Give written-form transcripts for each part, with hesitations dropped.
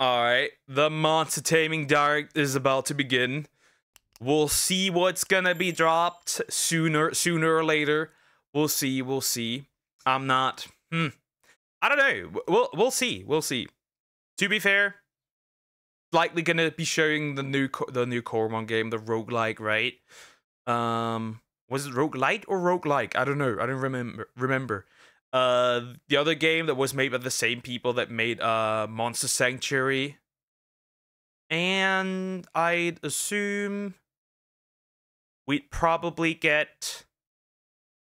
Alright, the Monster Taming Direct is about to begin. We'll see what's gonna be dropped sooner or later. We'll see. I'm not... I don't know. We'll see. To be fair, likely gonna be showing the new Coromon game, the roguelike, right? Was it roguelite or roguelike? I don't know. I don't remember. The other game that was made by the same people that made Monster Sanctuary. And I'd assume we'd probably get,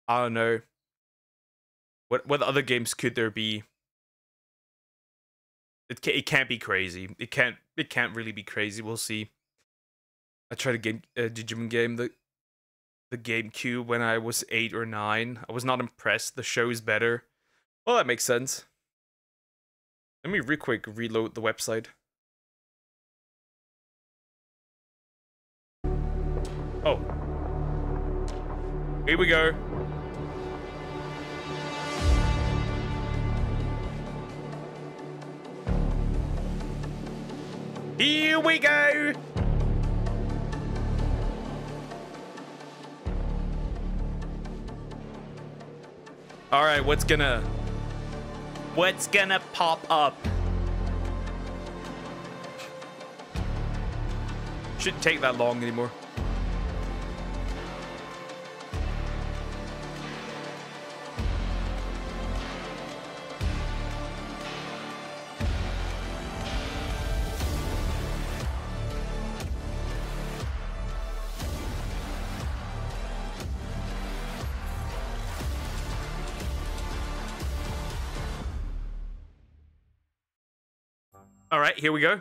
I don't know. What other games could there be? It can't be crazy. It can't really be crazy. We'll see. I tried a Digimon game, the GameCube, when I was 8 or 9. I was not impressed. The show is better. Well, that makes sense. Let me real quick reload the website. Oh. Here we go. Here we go! Alright, what's gonna pop up? Shouldn't take that long anymore. All right, here we go.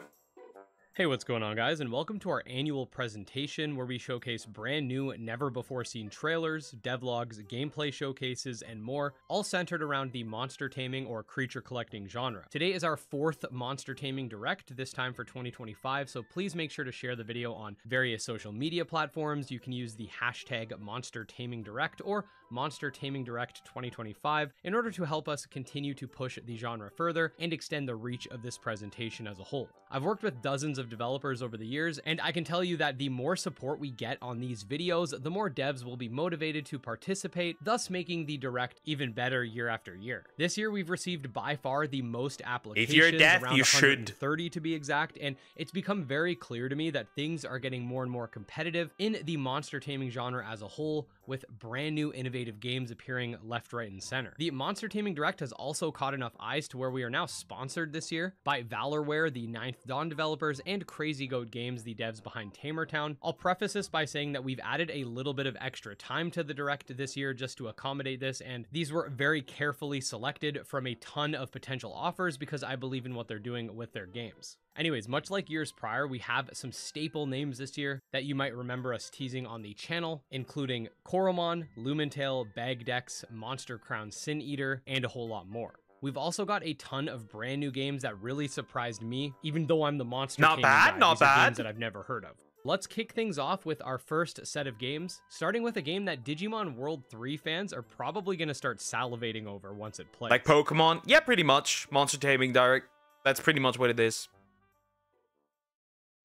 Hey, what's going on, guys, and welcome to our annual presentation where we showcase brand new, never-before-seen trailers, devlogs, gameplay showcases, and more, all centered around the monster taming or creature collecting genre. Today is our 4th Monster Taming Direct, this time for 2025, so please make sure to share the video on various social media platforms. You can use the hashtag Monster Taming Direct or Monster Taming Direct 2025 in order to help us continue to push the genre further and extend the reach of this presentation as a whole. I've worked with dozens of developers over the years, and I can tell you that the more support we get on these videos, the more devs will be motivated to participate, thus making the Direct even better year after year. This year we've received by far the most applications, if you're deaf, around you should 130 to be exact, and it's become very clear to me that things are getting more and more competitive in the monster taming genre as a whole, with brand new innovative games appearing left, right, and center. The Monster Taming Direct has also caught enough eyes to where we are now sponsored this year by Valorware, the Ninth Dawn developers, and Crazy Goat Games, the devs behind Tamertown. I'll preface this by saying that we've added a little bit of extra time to the Direct this year just to accommodate this, and these were very carefully selected from a ton of potential offers because I believe in what they're doing with their games. Anyways, much like years prior, we have some staple names this year that you might remember us teasing on the channel, including Coromon, Lumentail, Bagdex, Monster Crown Sin Eater, and a whole lot more. We've also got a ton of brand new games that really surprised me, even though I'm the monster taming guy. Not bad. Games that I've never heard of. Let's kick things off with our first set of games, starting with a game that Digimon World 3 fans are probably going to start salivating over once it plays. Like Pokemon? Yeah, pretty much. Monster Taming Direct. That's pretty much what it is.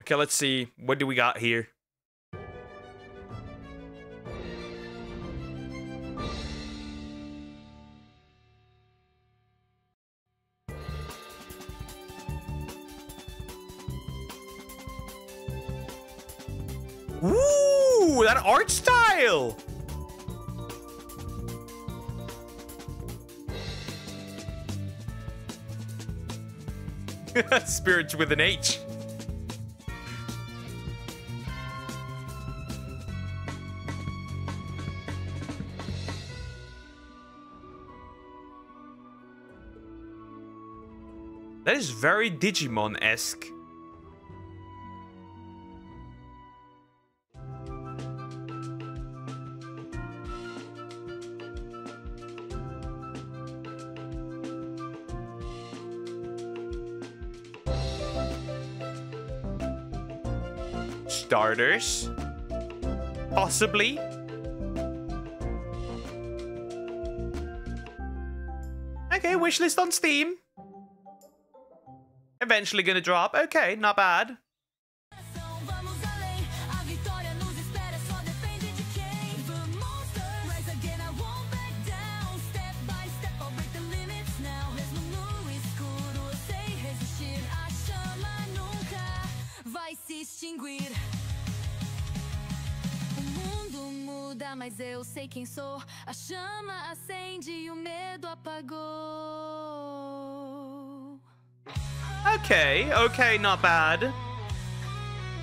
Okay, let's see. What do we got here? Ooh, that art style! Spirits with an H. That is very Digimon-esque. Starters? Possibly? Okay, wishlist on Steam. eventually gonna drop. Okay, not bad. Mas eu sei quem sou. A chama acende e o medo apagou. Okay, okay, not bad.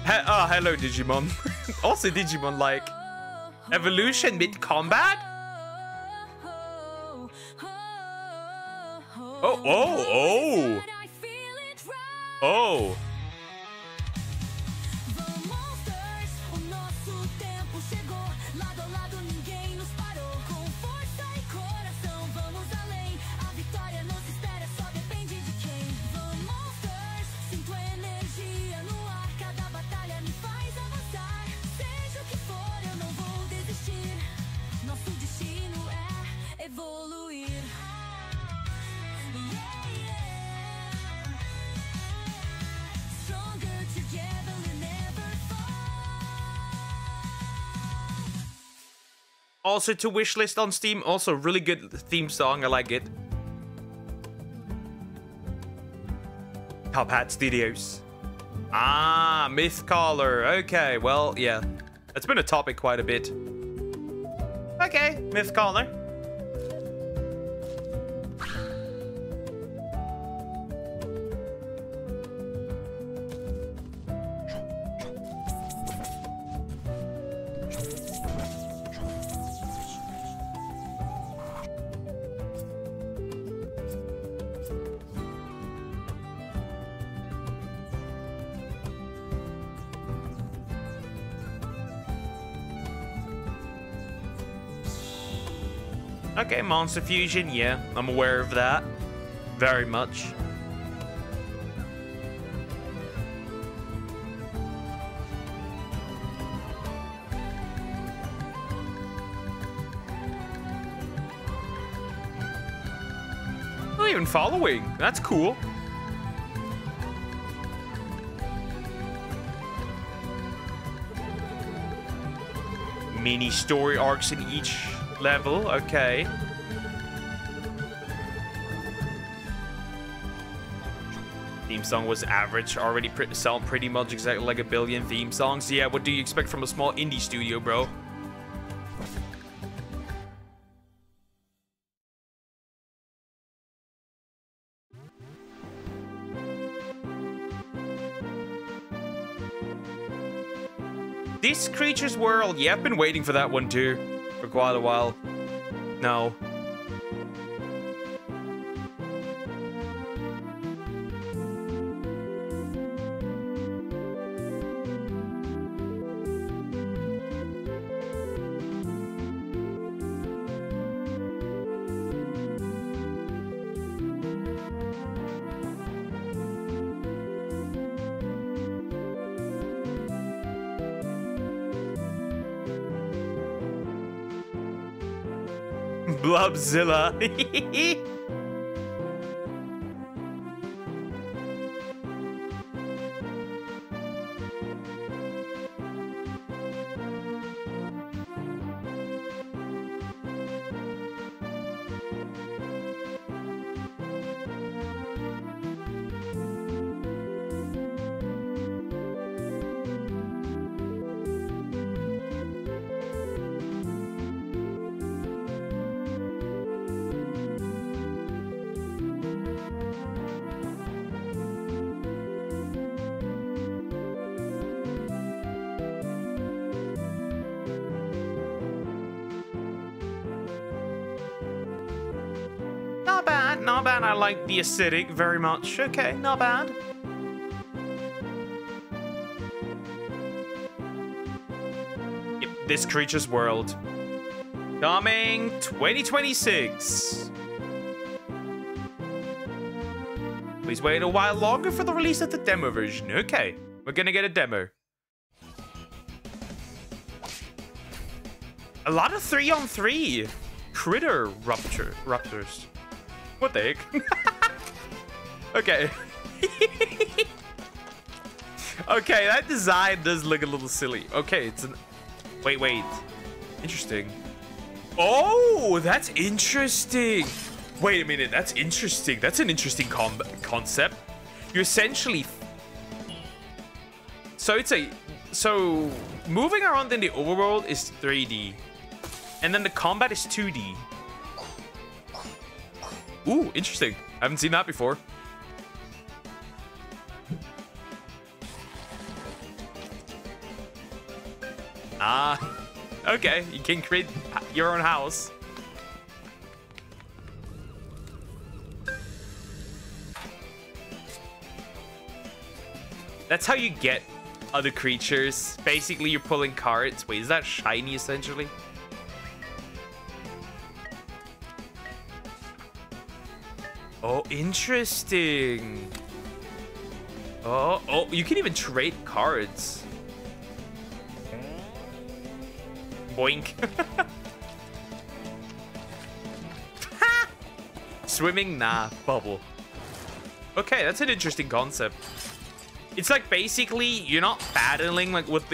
Hello, Digimon. Also, Digimon, like, evolution mid-combat? Oh, oh, oh. Oh. Also to wishlist on Steam. Also really good theme song. I like it. Top Hat Studios. Ah, Mythcaller. Okay, well, yeah. It's been a topic quite a bit. Okay, Mythcaller. Okay, Monster Fusion, yeah, I'm aware of that. Very much. Not even following. That's cool. Mini story arcs in each level, okay. Theme song was average, already sound pretty much exactly like a billion theme songs. Yeah, what do you expect from a small indie studio, bro? This Creature's World, yeah, I've been waiting for that one too. For quite a while. No. Blobzilla. Not bad. I like the aesthetic very much. Okay, not bad. Yep, This Creature's World. Coming 2026. Please wait a while longer for the release of the demo version. Okay, we're gonna get a demo. A lot of 3-on-3 critter raptors. What the heck? Okay. Okay, that design does look a little silly. Okay, it's an... Wait. Interesting. Oh, that's interesting. Wait a minute, that's interesting. That's an interesting concept. You're essentially... So moving around in the overworld is 3D. And then the combat is 2D. Ooh, interesting. I haven't seen that before. Ah, okay. You can create your own house. That's how you get other creatures. Basically, you're pulling cards. Wait, is that shiny essentially? Oh, interesting. Oh, you can even trade cards. Boink. Swimming? Nah, bubble. Okay, that's an interesting concept. It's like basically you're not battling like with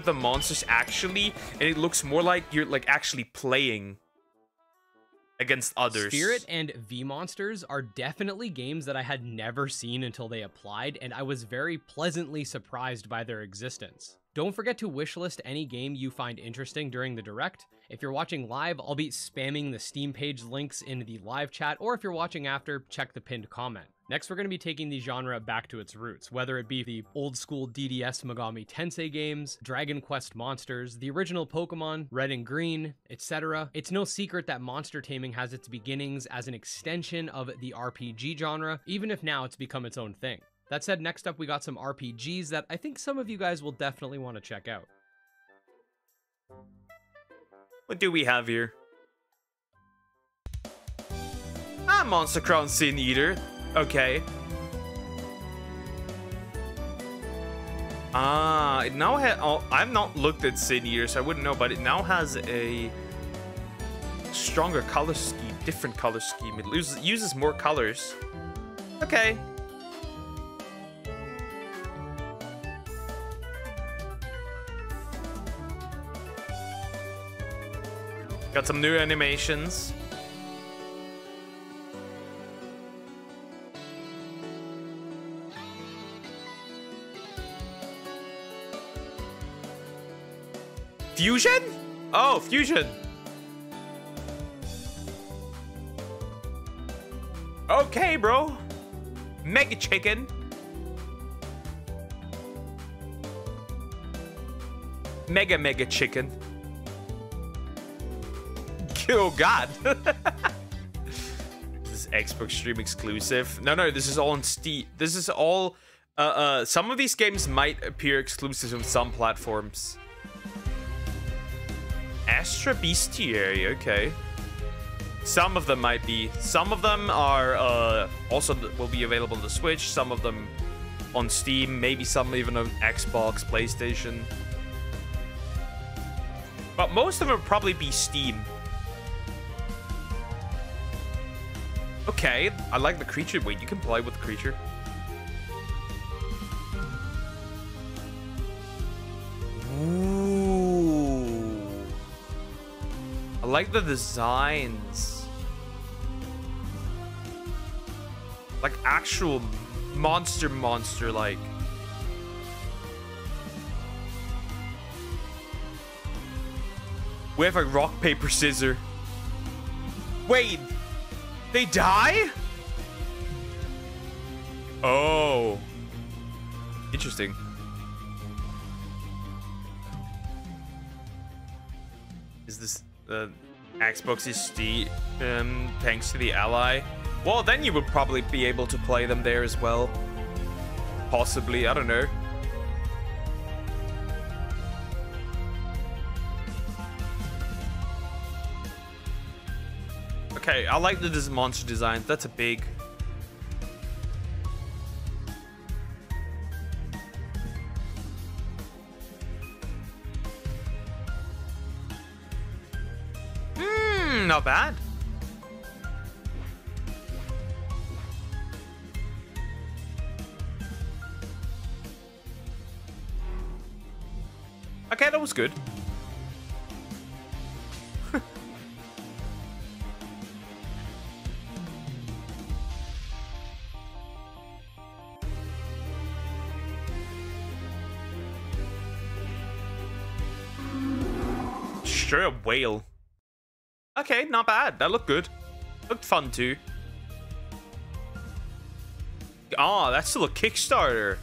the monsters actually, and it looks more like you're like actually playing against others. Spirit and V Monsters are definitely games that I had never seen until they applied, and I was very pleasantly surprised by their existence. Don't forget to wishlist any game you find interesting during the Direct. If you're watching live, I'll be spamming the Steam page links in the live chat, or if you're watching after, check the pinned comment. Next, we're going to be taking the genre back to its roots, whether it be the old school DDS Megami Tensei games, Dragon Quest Monsters, the original Pokemon, Red and Green, etc. It's no secret that monster taming has its beginnings as an extension of the RPG genre, even if now it's become its own thing. That said, next up we got some RPGs that I think some of you guys will definitely want to check out. What do we have here? Monster Crown Sin Eater. Okay. It now has... Oh, I've not looked at Sin Eater, so I wouldn't know, but it now has a stronger color scheme, different color scheme. It uses more colors. Okay. Got some new animations. Fusion? Oh, fusion. Okay, bro. Mega chicken. Mega chicken. Oh god. This is Xbox Stream exclusive. No, this is all on Steam. This is all some of these games might appear exclusive on some platforms. Astra Bestiary, okay. Some of them might be. Some of them are also will be available on the Switch, some of them on Steam, maybe some even on Xbox, PlayStation. But most of them will probably be Steam. Okay, I like the creature. Wait, you can play with the creature. Ooh. I like the designs. Like actual monster like. We have a rock, paper, scissors. Wait. They die? Oh. Interesting. Is this Xbox is Steam thanks to the Ally? Well, then you would probably be able to play them there as well. Possibly, I don't know. Okay, I like the monster design. That's a big... not bad. Okay, that was good. Straight up whale. Okay, not bad. That looked good. Looked fun too. Ah, that's still a Kickstarter.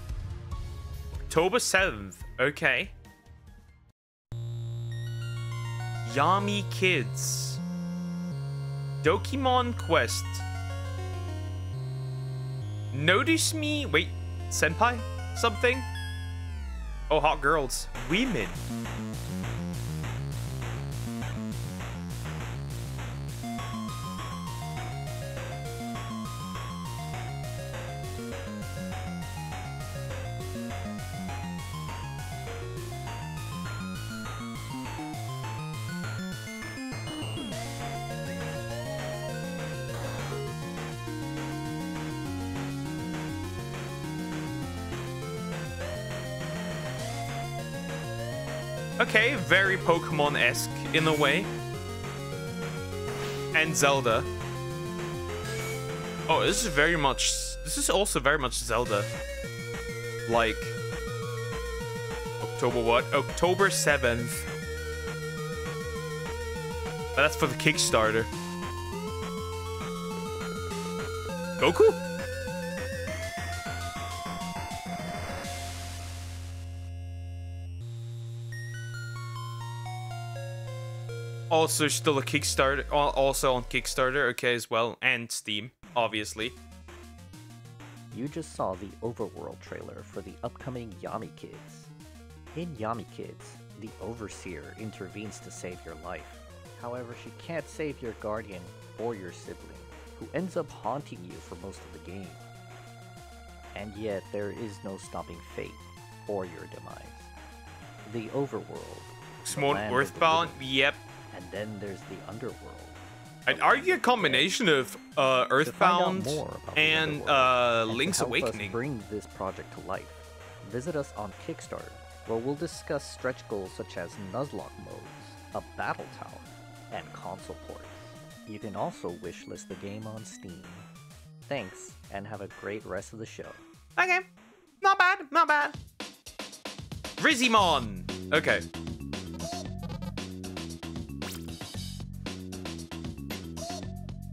October 7th. Okay. Yami Kids. Dokimon Quest. Notice me. Wait, senpai? Something? Oh, hot girls. Women. Okay, very Pokemon-esque in a way. And Zelda. Oh, this is very much... This is also very much Zelda. Like... October what? October 7th. But that's for the Kickstarter. Goku? Also still a Kickstarter, also on Kickstarter, okay, as well, and Steam, obviously. You just saw the Overworld trailer for the upcoming Yami Kids. In Yami Kids, the Overseer intervenes to save your life. However, she can't save your guardian or your sibling, who ends up haunting you for most of the game. And yet, there is no stopping fate or your demise. The Overworld. Small Earthbound, yep. And then there's the Underworld. I'd argue a combination of Earthbound and Link's Awakening. To bring this project to life, visit us on Kickstarter, where we'll discuss stretch goals such as Nuzlocke modes, a battle tower, and console ports. You can also wishlist the game on Steam. Thanks, and have a great rest of the show. Okay, not bad, not bad. Rizimon. Okay.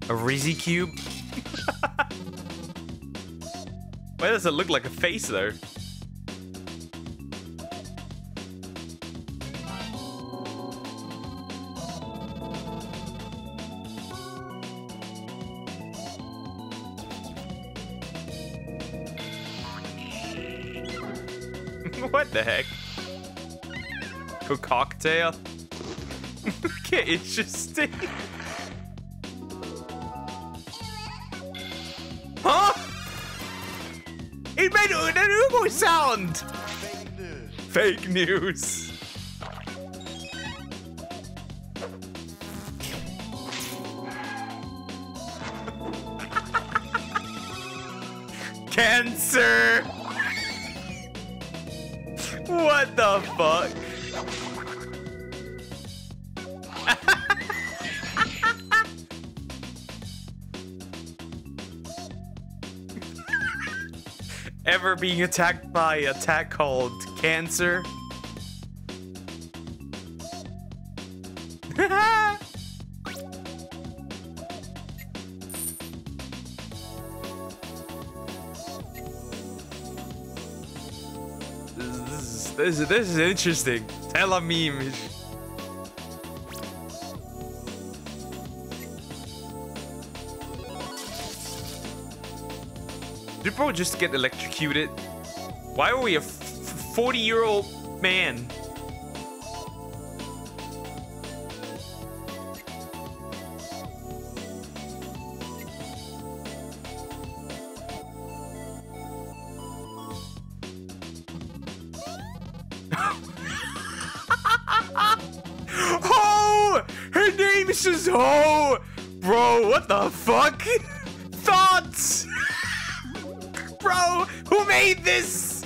A Rizzy Cube? Why does it look like a face there? What the heck? A cocktail? Okay, interesting. Huh? It made an Ugo sound! Fake news. Cancer! What the fuck? Ever being attacked by an attack called Cancer? This is interesting. Tell a meme. Did bro just get electrocuted? Why are we a 40-year-old man? Oh! Her name is just Ho! Bro, what the fuck? Thoughts! Bro, who made this?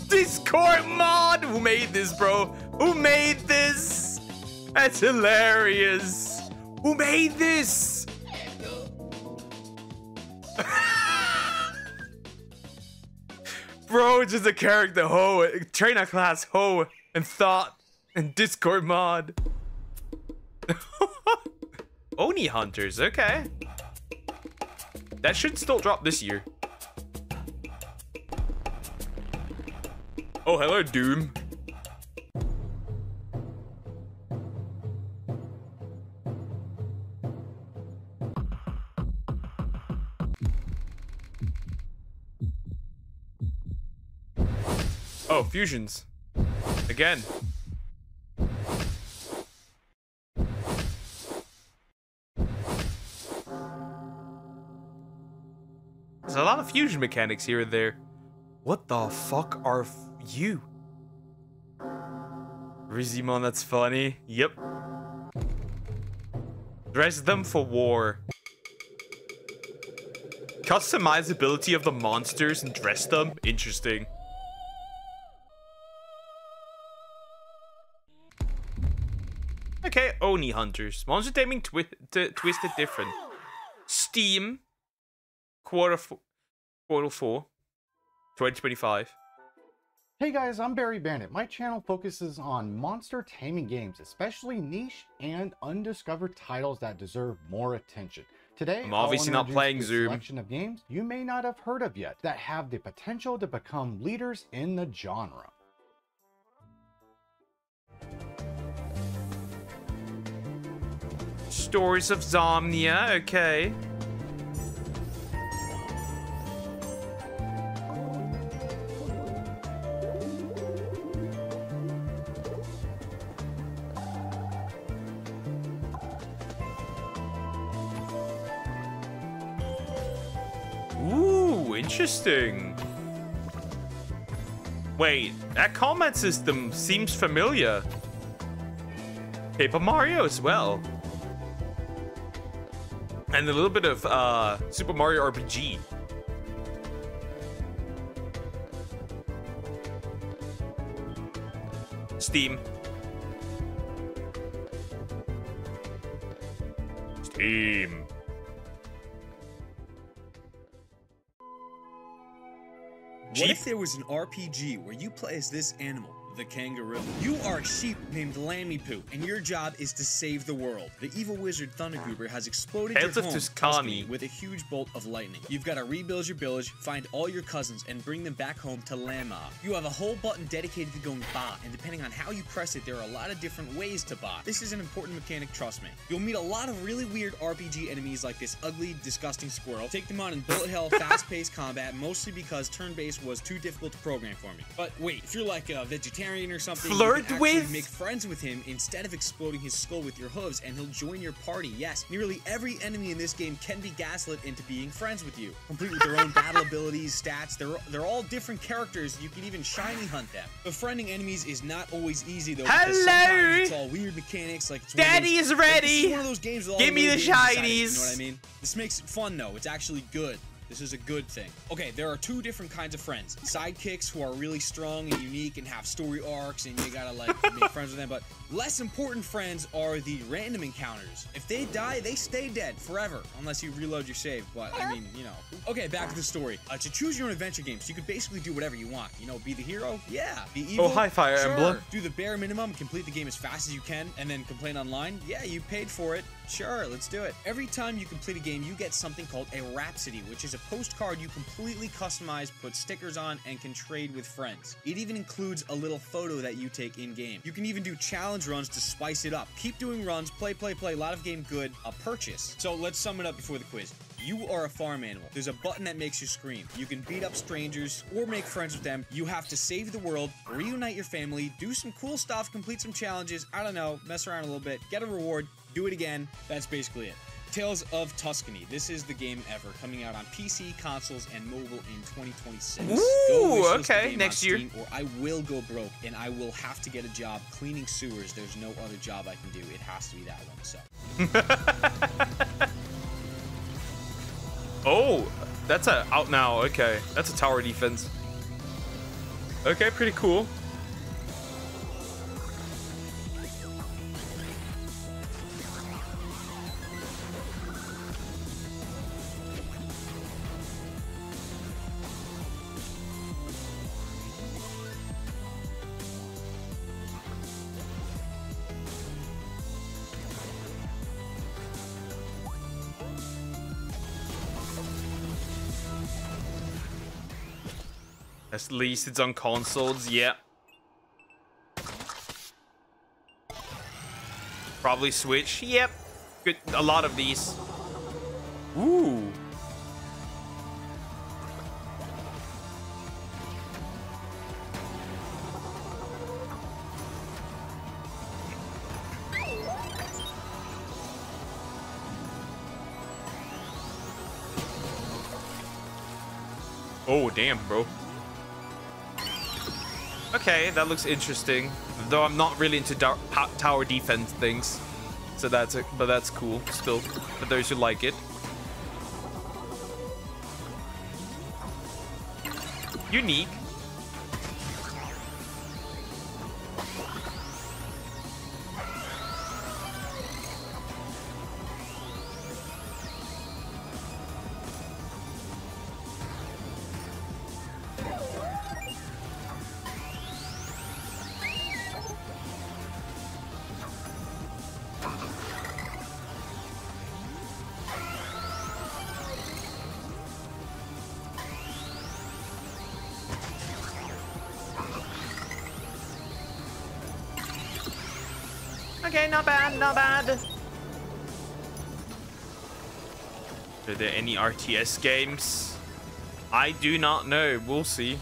Discord mod? Who made this, bro? Who made this? That's hilarious. Who made this? Bro, just a character ho, trainer class ho, and thought, and Discord mod. Oni hunters, okay. That should still drop this year. Oh, hello, Doom. Oh, fusions. Again. There's a lot of fusion mechanics here and there. What the fuck are you? Rizimon, that's funny. Yep. Dress them for war. Customizability of the monsters and dress them? Interesting. Okay, Oni hunters. Monster taming twisted different. Steam. Quarter 4, 2025. Hey guys, I'm Barry Bandit. My channel focuses on monster taming games, especially niche and undiscovered titles that deserve more attention. Today, I'm obviously not playing Zoom. Selection of games you may not have heard of yet that have the potential to become leaders in the genre. Stories of Zomnia, okay. Ooh, interesting. Wait, that combat system seems familiar. Paper Mario as well. And a little bit of Super Mario RPG. Steam. Steam. What if there was an RPG where you play as this animal, the kangaroo? You are a sheep named Lammy-Poo, and your job is to save the world. The evil wizard Thundergoober has exploded your home, Tuscany, with a huge bolt of lightning. You've got to rebuild your village, find all your cousins, and bring them back home to Lama. You have a whole button dedicated to going ba, and depending on how you press it, there are a lot of different ways to ba. This is an important mechanic, trust me. You'll meet a lot of really weird RPG enemies like this ugly, disgusting squirrel. Take them on in bullet hell, fast-paced combat, mostly because turn-based was too difficult to program for me. But wait, if you're like a vegetarian or something, Flirt you can with? actually make friends with him instead of exploding his skull with your hooves, and he'll join your party. Yes, nearly every enemy in this game can be gaslit into being friends with you, complete with their own battle abilities, stats. They're all different characters. You can even shiny hunt them. Befriending enemies is not always easy though. Because sometimes it's all weird mechanics, like it's Daddy is ready. It's one of those games with all Give me the games inside it, shinies. you know what I mean? This makes it fun though. It's actually good. This is a good thing. Okay, there are two different kinds of friends. Sidekicks who are really strong and unique and have story arcs and you gotta like make friends with them, but less important friends are the random encounters. If they die, they stay dead forever, unless you reload your save, but I mean, you know. Okay, back to the story. To choose your own adventure games, you could basically do whatever you want. You know, be the hero? Yeah. Be evil? Oh, hi, Fire Sure. Emblem. Do the bare minimum, complete the game as fast as you can, and then complain online? Yeah, you paid for it. Sure, let's do it. Every time you complete a game, you get something called a Rhapsody, which is a postcard you completely customize, put stickers on, and can trade with friends. It even includes a little photo that you take in-game. You can even do challenge runs to spice it up. Keep doing runs, play, a lot of game good, a purchase. So let's sum it up before the quiz. You are a farm animal. There's a button that makes you scream. You can beat up strangers or make friends with them. You have to save the world, reunite your family, do some cool stuff, complete some challenges, I don't know, mess around a little bit, get a reward, do it again. That's basically it. Tales of Tuscany. This is the game ever, coming out on PC, consoles, and mobile in 2026. Ooh, okay, next year. Steam, or I will go broke, and I will have to get a job cleaning sewers. There's no other job I can do. It has to be that one, so. Oh, that's a out now. Okay, that's a tower defense. Okay, pretty cool. At least it's on consoles, yeah. Probably Switch, yep. Good, a lot of these. Ooh. Oh, damn, bro. Okay, that looks interesting. Though I'm not really into tower defense things. So that's it, but that's cool still for those who like it. Unique. Okay, not bad, not bad. Are there any RTS games? I do not know. We'll see.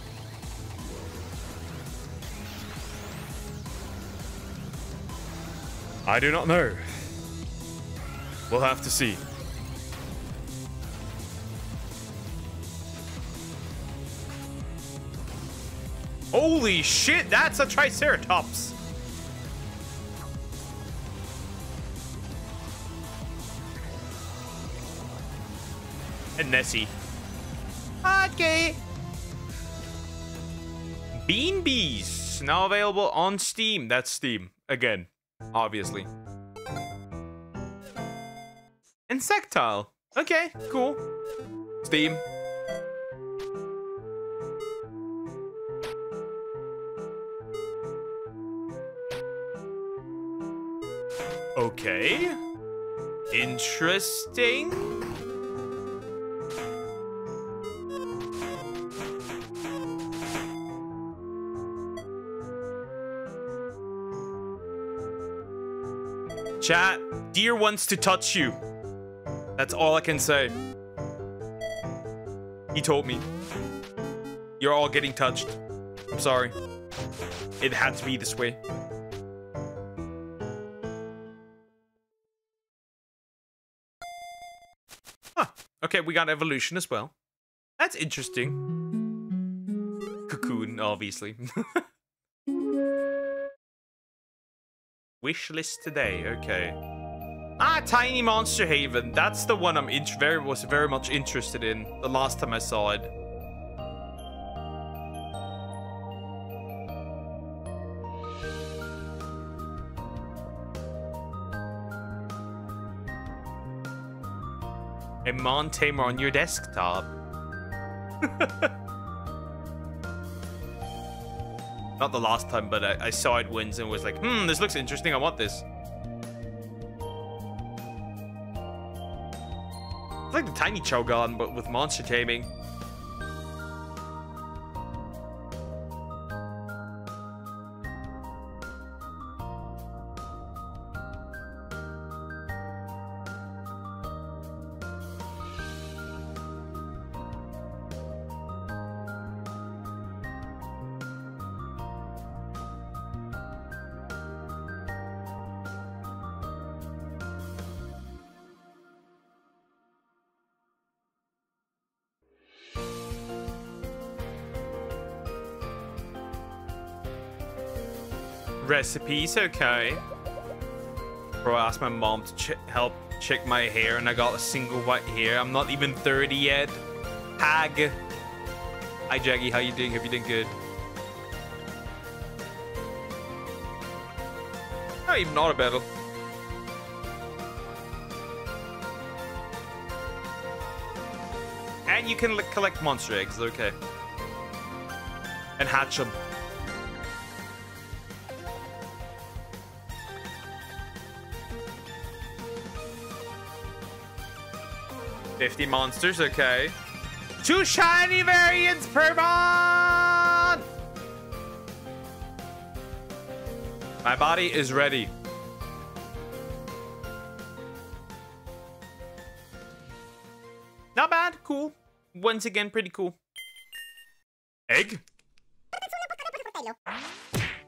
I do not know. We'll have to see. Holy shit, that's a Triceratops. And Nessie. Okay. Bean Bees. Now available on Steam. That's Steam. Again. Obviously. Insectile. Okay, cool. Steam. Okay. Interesting. Chat, deer wants to touch you. That's all I can say. He told me. You're all getting touched. I'm sorry. It had to be this way. Huh. Okay, we got evolution as well. That's interesting. Cocoon, obviously. Wishlist today, okay. Ah, Tiny Monster Haven. That's the one I'm was very much interested in the last time I saw it. A Mon Tamer on your desktop. Not the last time, but I saw it once and was like, this looks interesting. I want this. It's like the Tiny Cho'Gath, but with monster taming. Recipes, okay. Bro, I asked my mom to help check my hair and I got a single white hair. I'm not even 30 yet. Hag. Hi, Jaggy. How you doing? Hope you're doing good. Not even auto battle. And you can collect monster eggs, okay. And hatch them. $50 monsters, okay. 2 shiny variants per box! My body is ready. Not bad. Cool. Once again, pretty cool. Egg?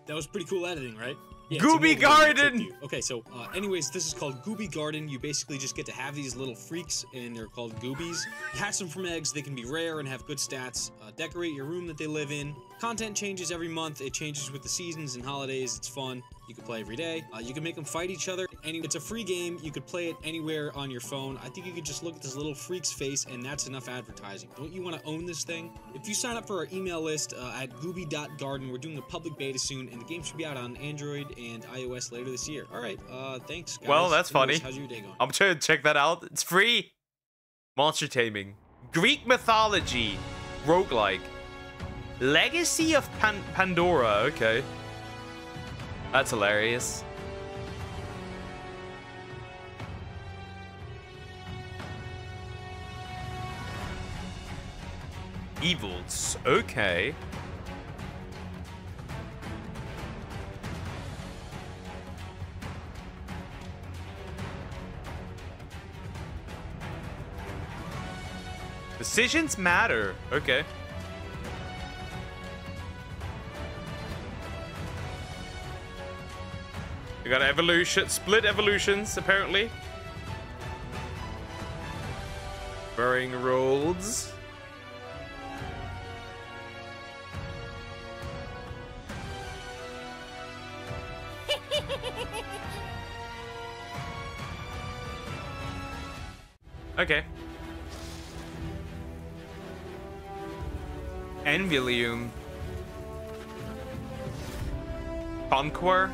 That was pretty cool editing, right? Yeah, Gooby Garden! Okay, so anyways, this is called Gooby Garden. You basically just get to have these little freaks, and they're called goobies. You hatch them from eggs. They can be rare and have good stats. Decorate your room that they live in. Content changes every month. It changes with the seasons and holidays. It's fun. You can play every day. You can make them fight each other. It's a free game. You could play it anywhere on your phone. I think you could just look at this little freak's face, and that's enough advertising. Don't you want to own this thing? If you sign up for our email list at gooby.garden, we're doing a public beta soon, and the game should be out on Android and iOS later this year. All right, thanks, guys. Well, that's Anyways, funny. How's your day going? I'm trying to check that out. It's free. Monster Taming. Greek mythology. Roguelike. Legacy of Pandora. Okay. That's hilarious. Evils. Okay. Decisions matter. Okay. We got evolution, split evolutions, apparently. Varying roles. Okay. Envilium. Conquer.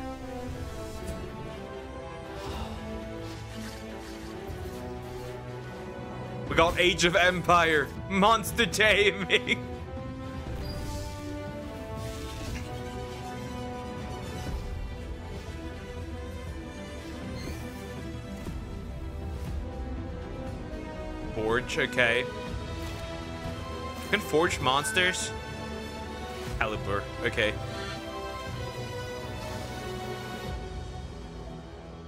We got Age of Empire. Monster Taming. Forge, okay. You can forge monsters. Caliber, okay.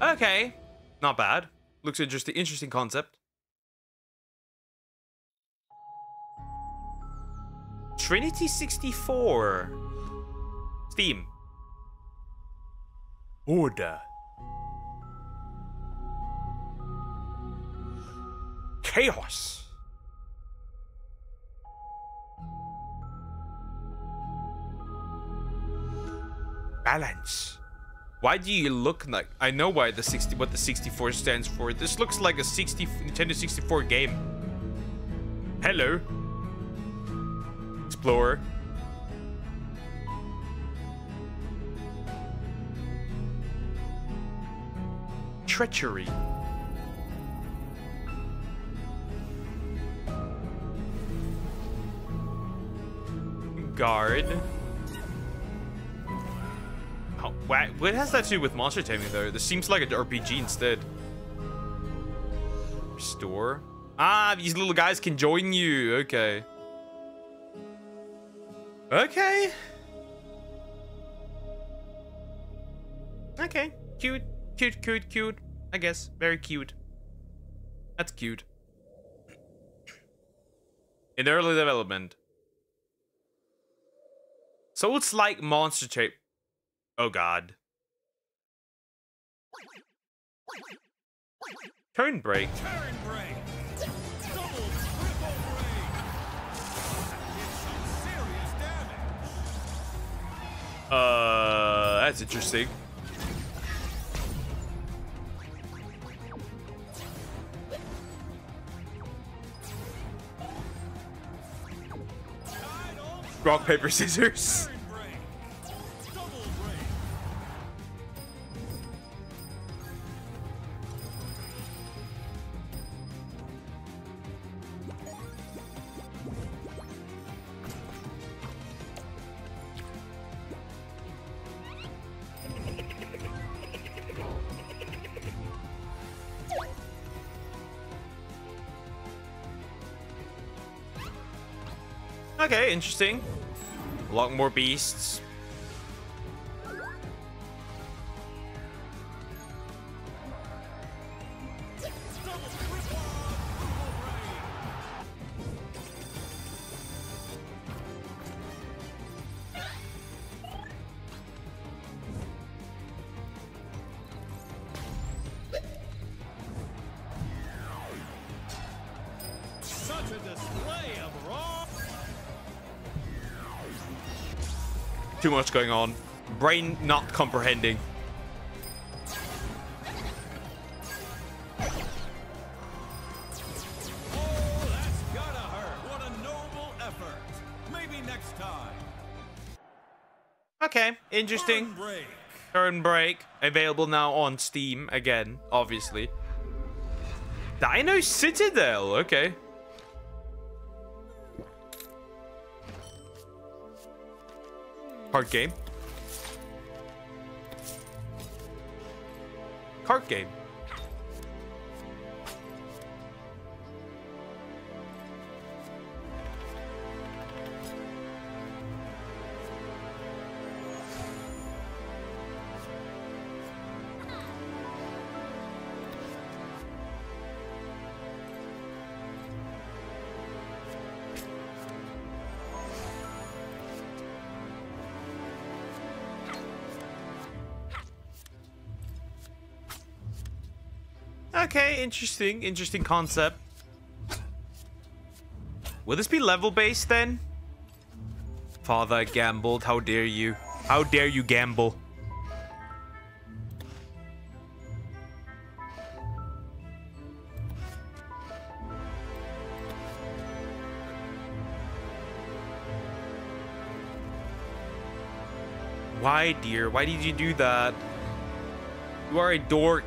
Okay. Not bad. Looks interesting. Interesting concept. Trinity 64. Steam. Order. Chaos. Balance. Why do you look like... I know why the 60... what the 64 stands for. This looks like a Nintendo 64 game. Hello. Explorer. Treachery. Guard. Oh, what has that to do with monster taming though? This seems like an RPG instead. Restore. Ah, these little guys can join you. Okay. Okay. Okay. Cute. Cute, cute, cute. I guess. Very cute. That's cute. In early development. So it's like monster tape. Oh god. Turn break. Turn break. Double, triple break. It's some serious damage. That's interesting. Rock, paper, scissors. Turn break. Double break. Okay, interesting. A lot more beasts. Too much going on. Brain not comprehending. Oh, that's gotta hurt. What a noble effort. Maybe next time. Okay, interesting. Turn break. Turn Break. Available now on Steam again, obviously. Dino Citadel. Okay. Card game. Card game. Okay, interesting concept. Will this be level based then? Father, I gambled. How dare you? How dare you gamble? Why, dear? Why did you do that? You are a dork.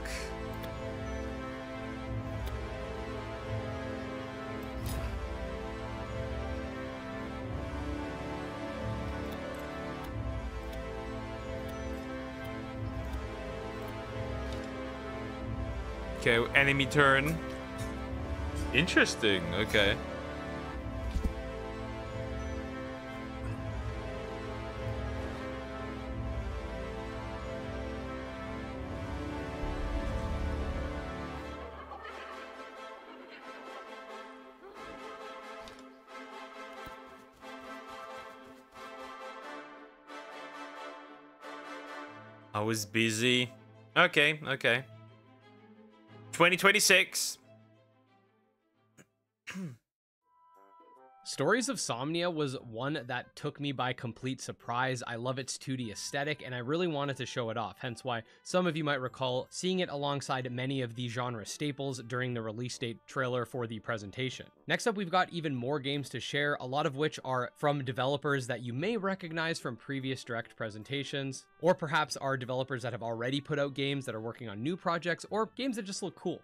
Okay, enemy turn. Interesting, okay. I was busy. Okay, okay. 2026. Stories of Somnia was one that took me by complete surprise. I love its 2D aesthetic, and I really wanted to show it off, hence why some of you might recall seeing it alongside many of the genre staples during the release date trailer for the presentation. Next up, we've got even more games to share, a lot of which are from developers that you may recognize from previous direct presentations, or perhaps are developers that have already put out games that are working on new projects, or games that just look cool.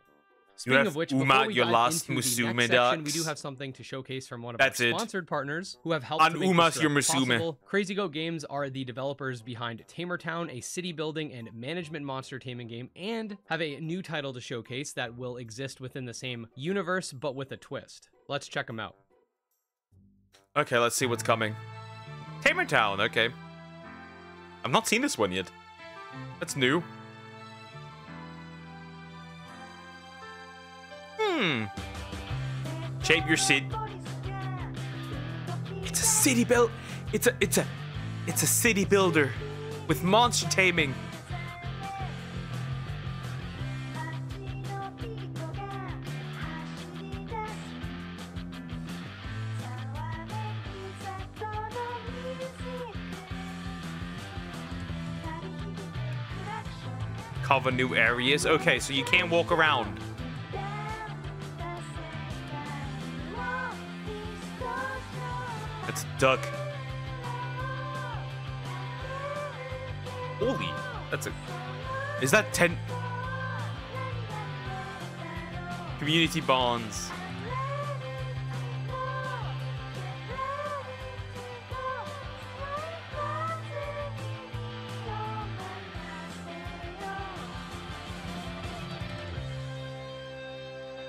Speaking of which, before we your dive last into the Musume next section, we ducks. do have something to showcase from one of That's our it. sponsored partners who have helped On to make Umas this your direct Musume. possible. Crazy Goat Games are the developers behind Tamer Town, a city building and management monster taming game, and have a new title to showcase that will exist within the same universe, but with a twist. Let's check them out. Okay, let's see what's coming. Tamer Town, okay. I've not seen this one yet. That's new. Shape your city. It's a city build. It's a city builder with monster taming. Cover new areas. Okay, so you can't walk around. That's a duck. Holy, that's a... Is that 10... Community bonds.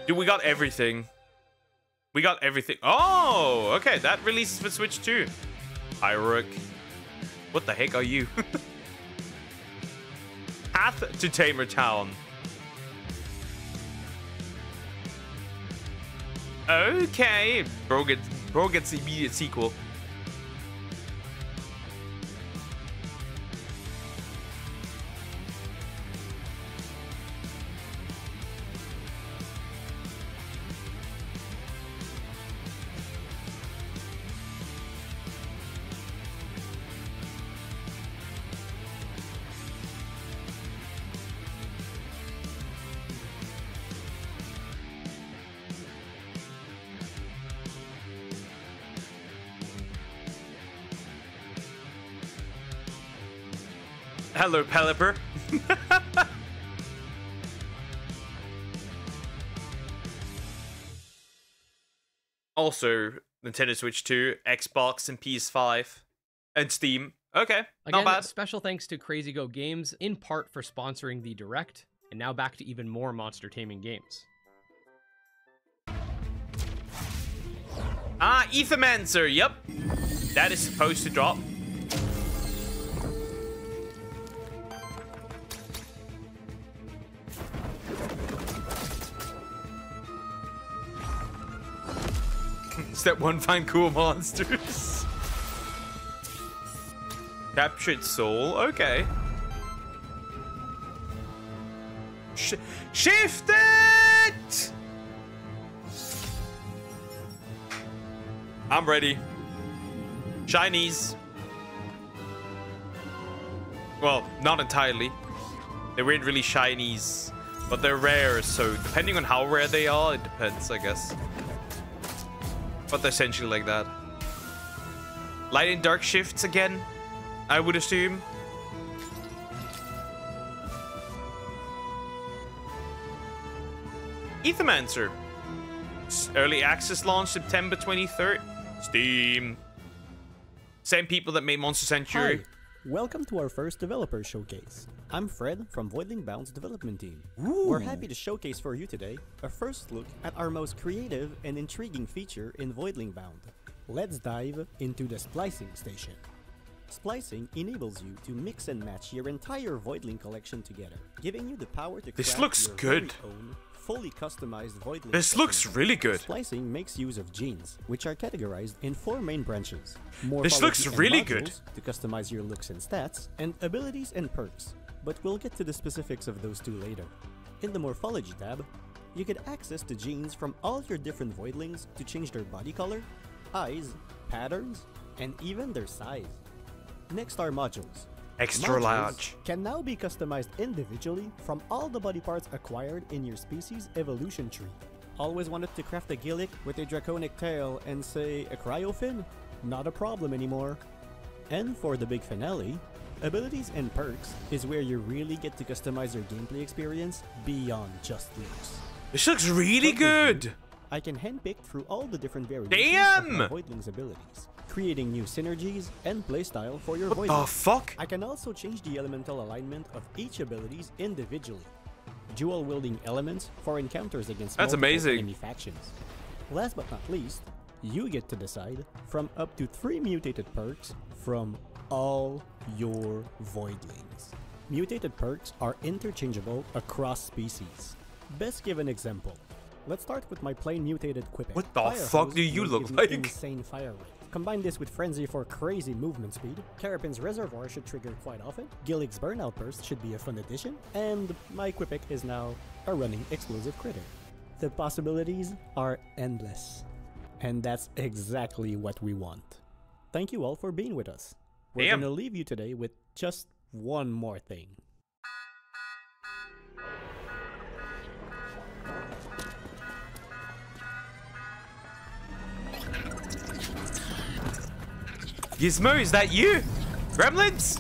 Dude, we got everything. We got everything. Oh, okay. That releases for Switch too. Hyrook. What the heck are you? Path to Tamer Town. Okay. Bro gets the immediate sequel. Hello, Pelipper. Also, Nintendo Switch 2, Xbox, and PS5, and Steam. Okay, Again, not bad. special thanks to Crazy Go Games, in part for sponsoring the Direct, and now back to even more monster taming games. Ah, Ethermancer, yep. That is supposed to drop. Step 1, find cool monsters. Captured soul, okay. Shift it! I'm ready. Shinies. Well, not entirely. They weren't really shinies, but they're rare, so depending on how rare they are, it depends, I guess. But they're essentially like that. Light and dark shifts again, I would assume. Ethermancer. Early access launch September 23rd. Steam. Same people that made Monster Sanctuary. Hi, welcome to our first developer showcase. I'm Fred from Voidling Bound's development team. Ooh. We're happy to showcase for you today a first look at our most creative and intriguing feature in Voidling Bound. Let's dive into the splicing station. Splicing enables you to mix and match your entire Voidling collection together, giving you the power to This craft looks your good. very own, fully customized Voidling. This looks specimen. really good. Splicing makes use of genes, which are categorized in 4 main branches. This looks Morphology and really modules good. to customize your looks and stats, and abilities and perks, but we'll get to the specifics of those 2 later. In the Morphology tab, you can access the genes from all your different Voidlings to change their body color, eyes, patterns, and even their size. Next are modules. Extra Modules large. can now be customized individually from all the body parts acquired in your species evolution tree. Always wanted to craft a Gillick with a draconic tail and say a cryofin? Not a problem anymore. And for the big finale, abilities and perks is where you really get to customize your gameplay experience beyond just looks. This looks really From this view, good. I can handpick through all the different variations Damn! of my Voidling's abilities, creating new synergies and playstyle for your What Voidling. the fuck? I can also change the elemental alignment of each abilities individually. Dual wielding elements for encounters against That's multiple amazing. enemy factions. Last but not least, you get to decide from up to 3 mutated perks from all your Voidlings. Mutated perks are interchangeable across species. Best give an example. Let's start with my plain mutated Quippic. What the Fire fuck Hose do you will look give you like? Insane fire rate. Combine this with Frenzy for crazy movement speed. Terrapin's Reservoir should trigger quite often. Gillick's Burnout Burst should be a fun addition. And my Quippic is now a running explosive critter. The possibilities are endless. And that's exactly what we want. Thank you all for being with us. We're Damn. gonna leave you today with just one more thing. Gizmo, is that you? Gremlins?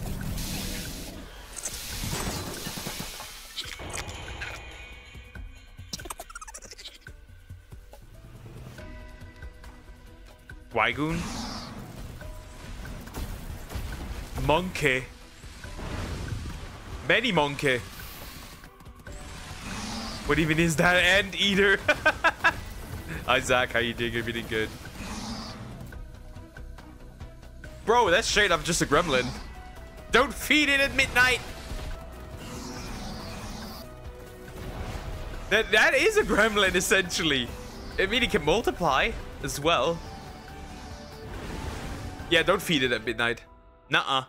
Wygoon? Monkey. Many monkey. What even is that? Anteater? Hi Zach, how you doing? Everything good? Bro, that's straight up just a gremlin. Don't feed it at midnight. That is a gremlin, essentially. I mean, it can multiply as well. Yeah, don't feed it at midnight. Nuh-uh.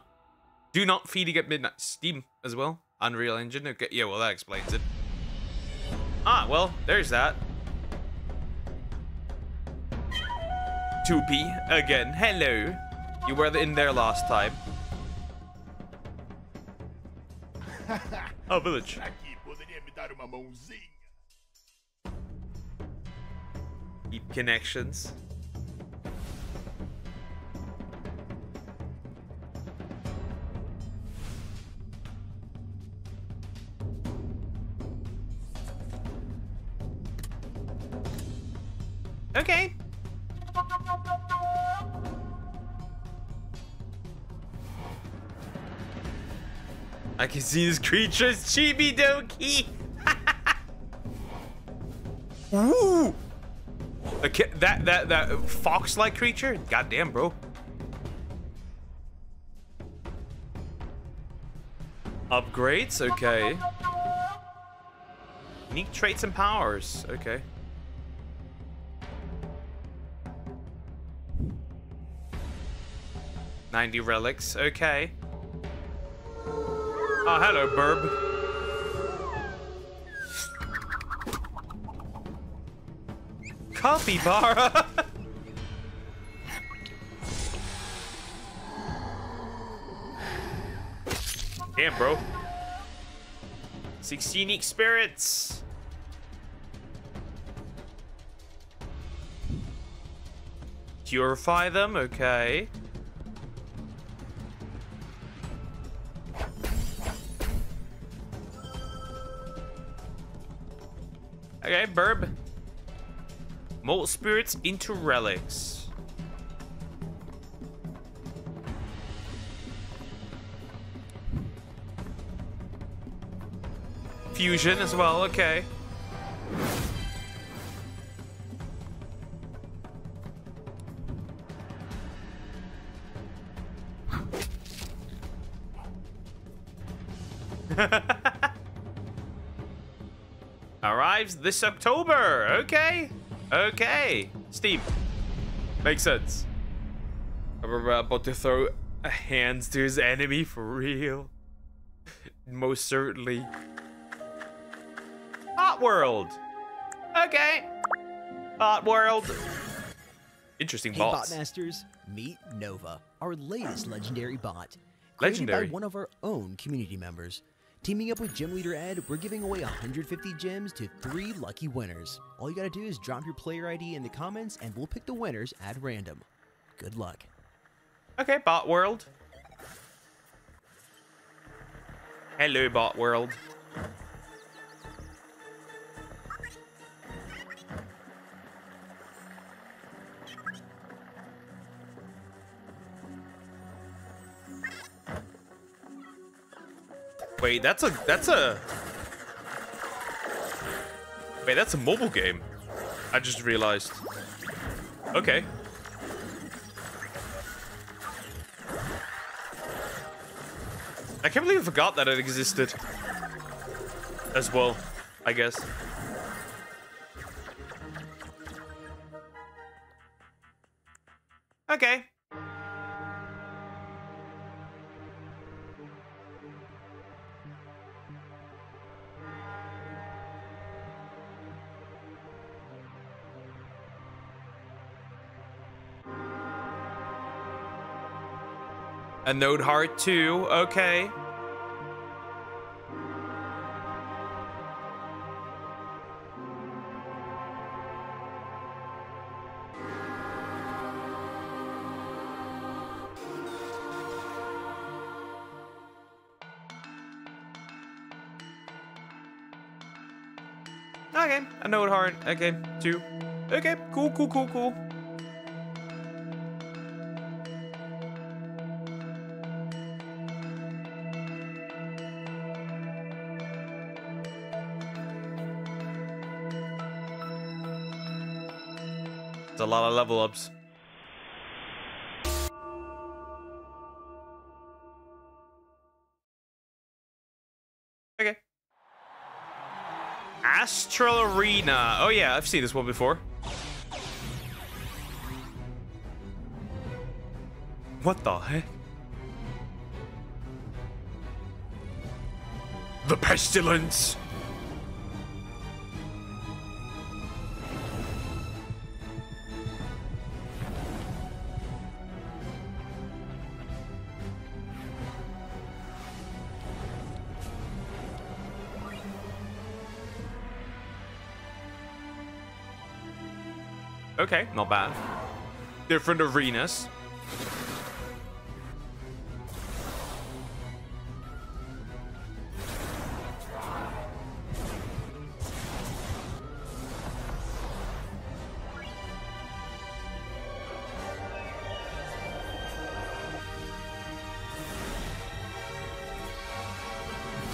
Do not feed it at midnight. Steam as well. Unreal Engine. Okay, yeah, well, that explains it. Ah, well, there's that. 2P again. Hello. You were in there last time. Oh, village. Keep connections. Okay. I can see this creature's chibi doki. Ooh. Okay, that fox-like creature? Goddamn, bro. Upgrades? Okay. Unique traits and powers. Okay. $90 relics. Okay. Oh, hello, Burb. Capybara. Damn, bro. 6 unique spirits. Purify them, okay. Okay, Burb. Mold spirits into relics. Fusion as well, okay. Arrives this October. Okay. Okay. Steam. Makes sense. We're about to throw hands to his enemy for real. Most certainly. Hot World. Okay. Hot World. Interesting Hey, bots. Botmasters, meet Nova, our latest legendary bot. Legendary? Created by one of our own community members. Teaming up with Gym Leader Ed, we're giving away 150 gems to 3 lucky winners. All you gotta do is drop your player ID in the comments and we'll pick the winners at random. Good luck. Okay, Bot World. Hello, Bot World. Wait, that's a mobile game. I just realized. Okay. I can't believe I forgot that it existed as well, I guess. Okay. A Node Heart too, okay. Okay, a Node Heart, okay, 2. Okay, cool, cool, cool, cool. It's a lot of level ups. Okay. Astral Arena. Oh yeah, I've seen this one before. What the heck? The Pestilence. Okay, not bad. Different arenas.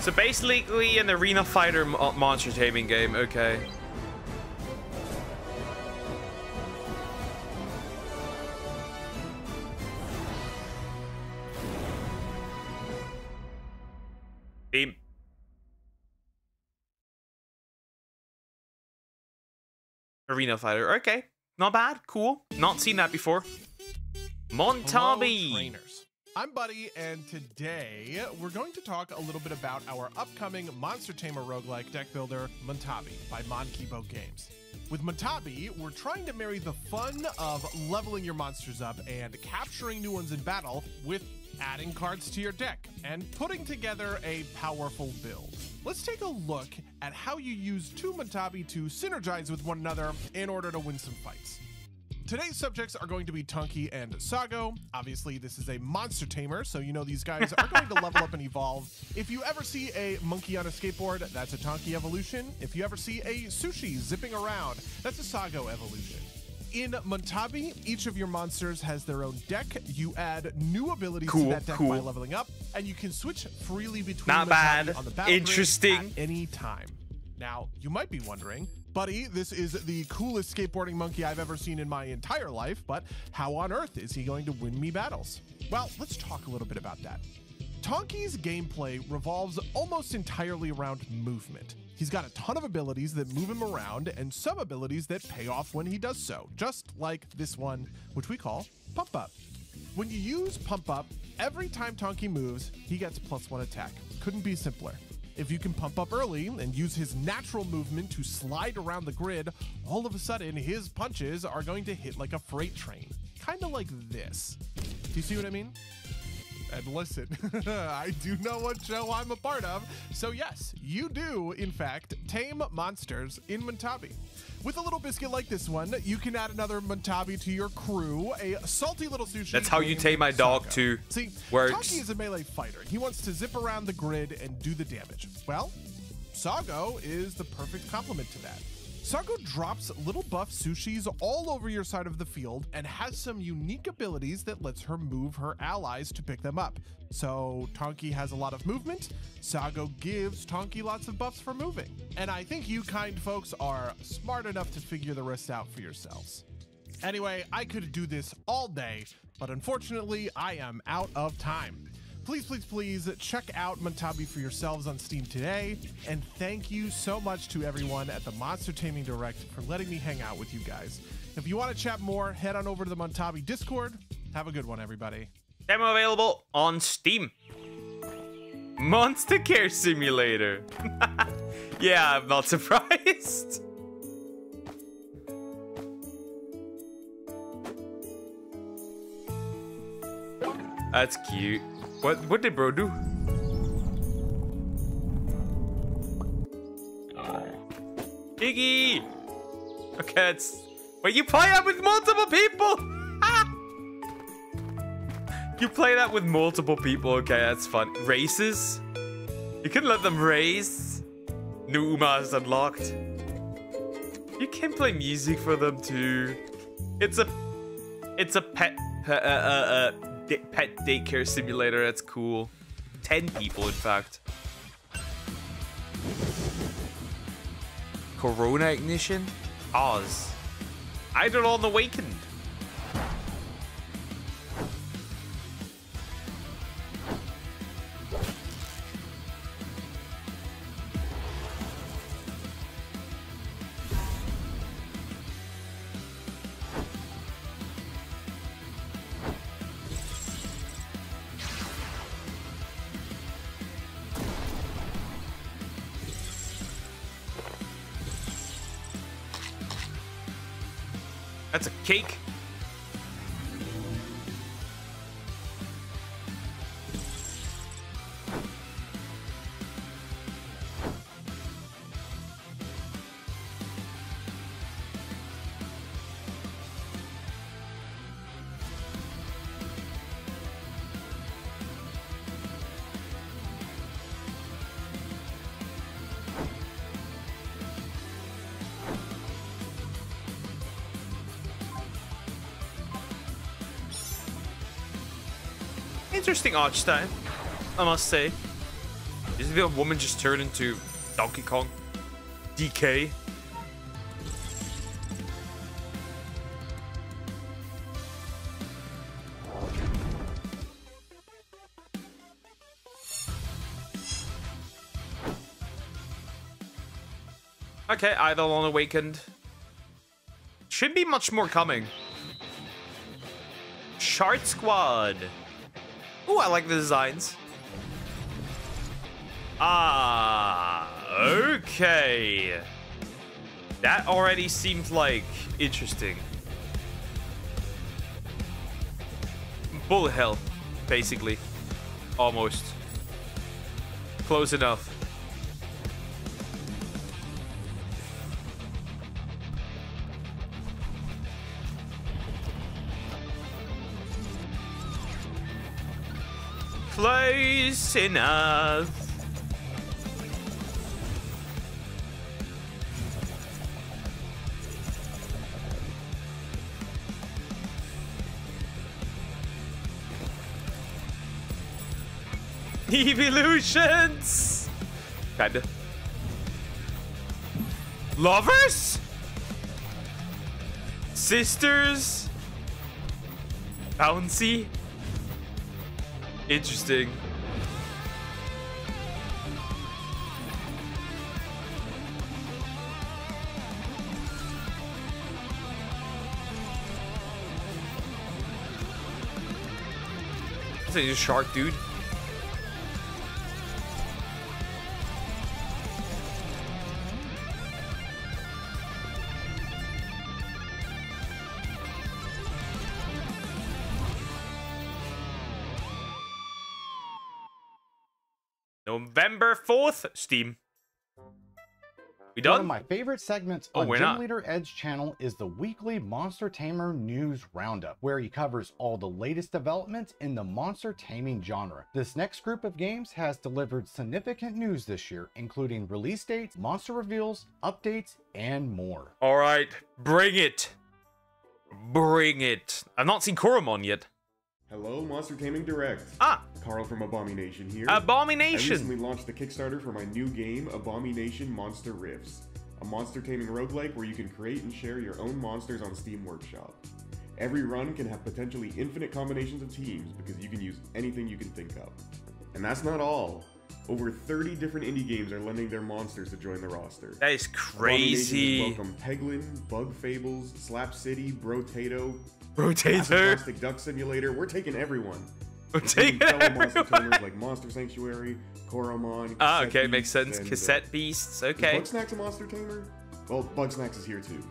So basically an arena fighter monster taming game. Okay. Team. Arena fighter. Okay. Not bad. Cool. Not seen that before. Montabi. Hello, trainers. I'm Buddy, and today we're going to talk a little bit about our upcoming Monster Tamer roguelike deck builder, Montabi, by Monkibo Games. With Montabi, we're trying to marry the fun of leveling your monsters up and capturing new ones in battle with adding cards to your deck and putting together a powerful build. Let's take a look at how you use two Montabi to synergize with one another in order to win some fights. Today's subjects are going to be Tonki and Sago. Obviously, this is a monster tamer, so you know these guys are going to level up and evolve. If you ever see a monkey on a skateboard, that's a Tonki evolution. If you ever see a sushi zipping around, that's a Sago evolution. In Montabi, each of your monsters has their own deck. You add new abilities to that deck by leveling up, and you can switch freely between Montabi on the battle grid at any time. Now, you might be wondering, Buddy, this is the coolest skateboarding monkey I've ever seen in my entire life, but how on earth is he going to win me battles? Well, let's talk a little bit about that. Tonki's gameplay revolves almost entirely around movement. He's got a ton of abilities that move him around and some abilities that pay off when he does so, just like this one, which we call Pump Up. When you use Pump Up, every time Tonki moves, he gets +1 attack. Couldn't be simpler. If you can pump up early and use his natural movement to slide around the grid, all of a sudden his punches are going to hit like a freight train. Kind of like this. Do you see what I mean? And listen, I do know what show I'm a part of, so yes, you do, in fact, tame monsters in Montabi. With a little biscuit like this one, you can add another Montabi to your crew, a salty little sushi. That's how you tame my dog Sago. too. See, works. Tonki is a melee fighter. He wants to zip around the grid and do the damage. Well, Sago is the perfect complement to that. Sago drops little buff sushis all over your side of the field and has some unique abilities that lets her move her allies to pick them up. So Tonki has a lot of movement, Sago gives Tonki lots of buffs for moving. And I think you kind folks are smart enough to figure the rest out for yourselves. Anyway, I could do this all day, but unfortunately I am out of time. Please, please, please check out Montabi for yourselves on Steam today. And thank you so much to everyone at the Monster Taming Direct for letting me hang out with you guys. If you want to chat more, head on over to the Montabi Discord. Have a good one, everybody. Demo available on Steam. Monster Care Simulator. Yeah, I'm not surprised. That's cute. What did bro do? Iggy! Okay, wait, you play that with multiple people? You play that with multiple people, okay, that's fun. Races? You can let them race. New Uma is unlocked. You can play music for them too. It's a pet daycare simulator. That's cool. 10 people, in fact. Corona Ignition? Oz. Eidolon Awakened. That's a cake. Interesting art style, I must say. Isn't the woman just turned into Donkey Kong? DK? Okay, Eidolon awakened. Should be much more coming. Shard Squad. Ooh, I like the designs. Ah, okay. That already seems like interesting. Bullet hell, basically. Almost. Close enough. Close enough. Evolutions. Kinda. Lovers? Sisters? Bouncy? Interesting. Is it a shark, dude? November 4th, Steam. We done? One of my favorite segments on we're Gym not. Leader Ed's channel is the weekly Monster Tamer News Roundup, where he covers all the latest developments in the monster taming genre. This next group of games has delivered significant news this year, including release dates, monster reveals, updates, and more. All right, bring it. Bring it. I've not seen Koromon yet. Hello, Monster Taming Direct. Ah. Carl from Abomination here. Abomination. I recently launched the Kickstarter for my new game, Abomination Monster Rifts, a monster taming roguelike where you can create and share your own monsters on Steam Workshop. Every run can have potentially infinite combinations of teams because you can use anything you can think of. And that's not all. Over 30 different indie games are lending their monsters to join the roster. That is crazy. Welcome Peglin, Bug Fables, Slap City, Brotato, Brotato, Plastic Duck Simulator. We're taking everyone. We're taking fellow monster tamers like Monster Sanctuary, Koromon. Ah, okay, Beasts, makes sense. and, Cassette Beasts, okay. Is Bugsnax a monster tamer? Well, Bugsnax is here too.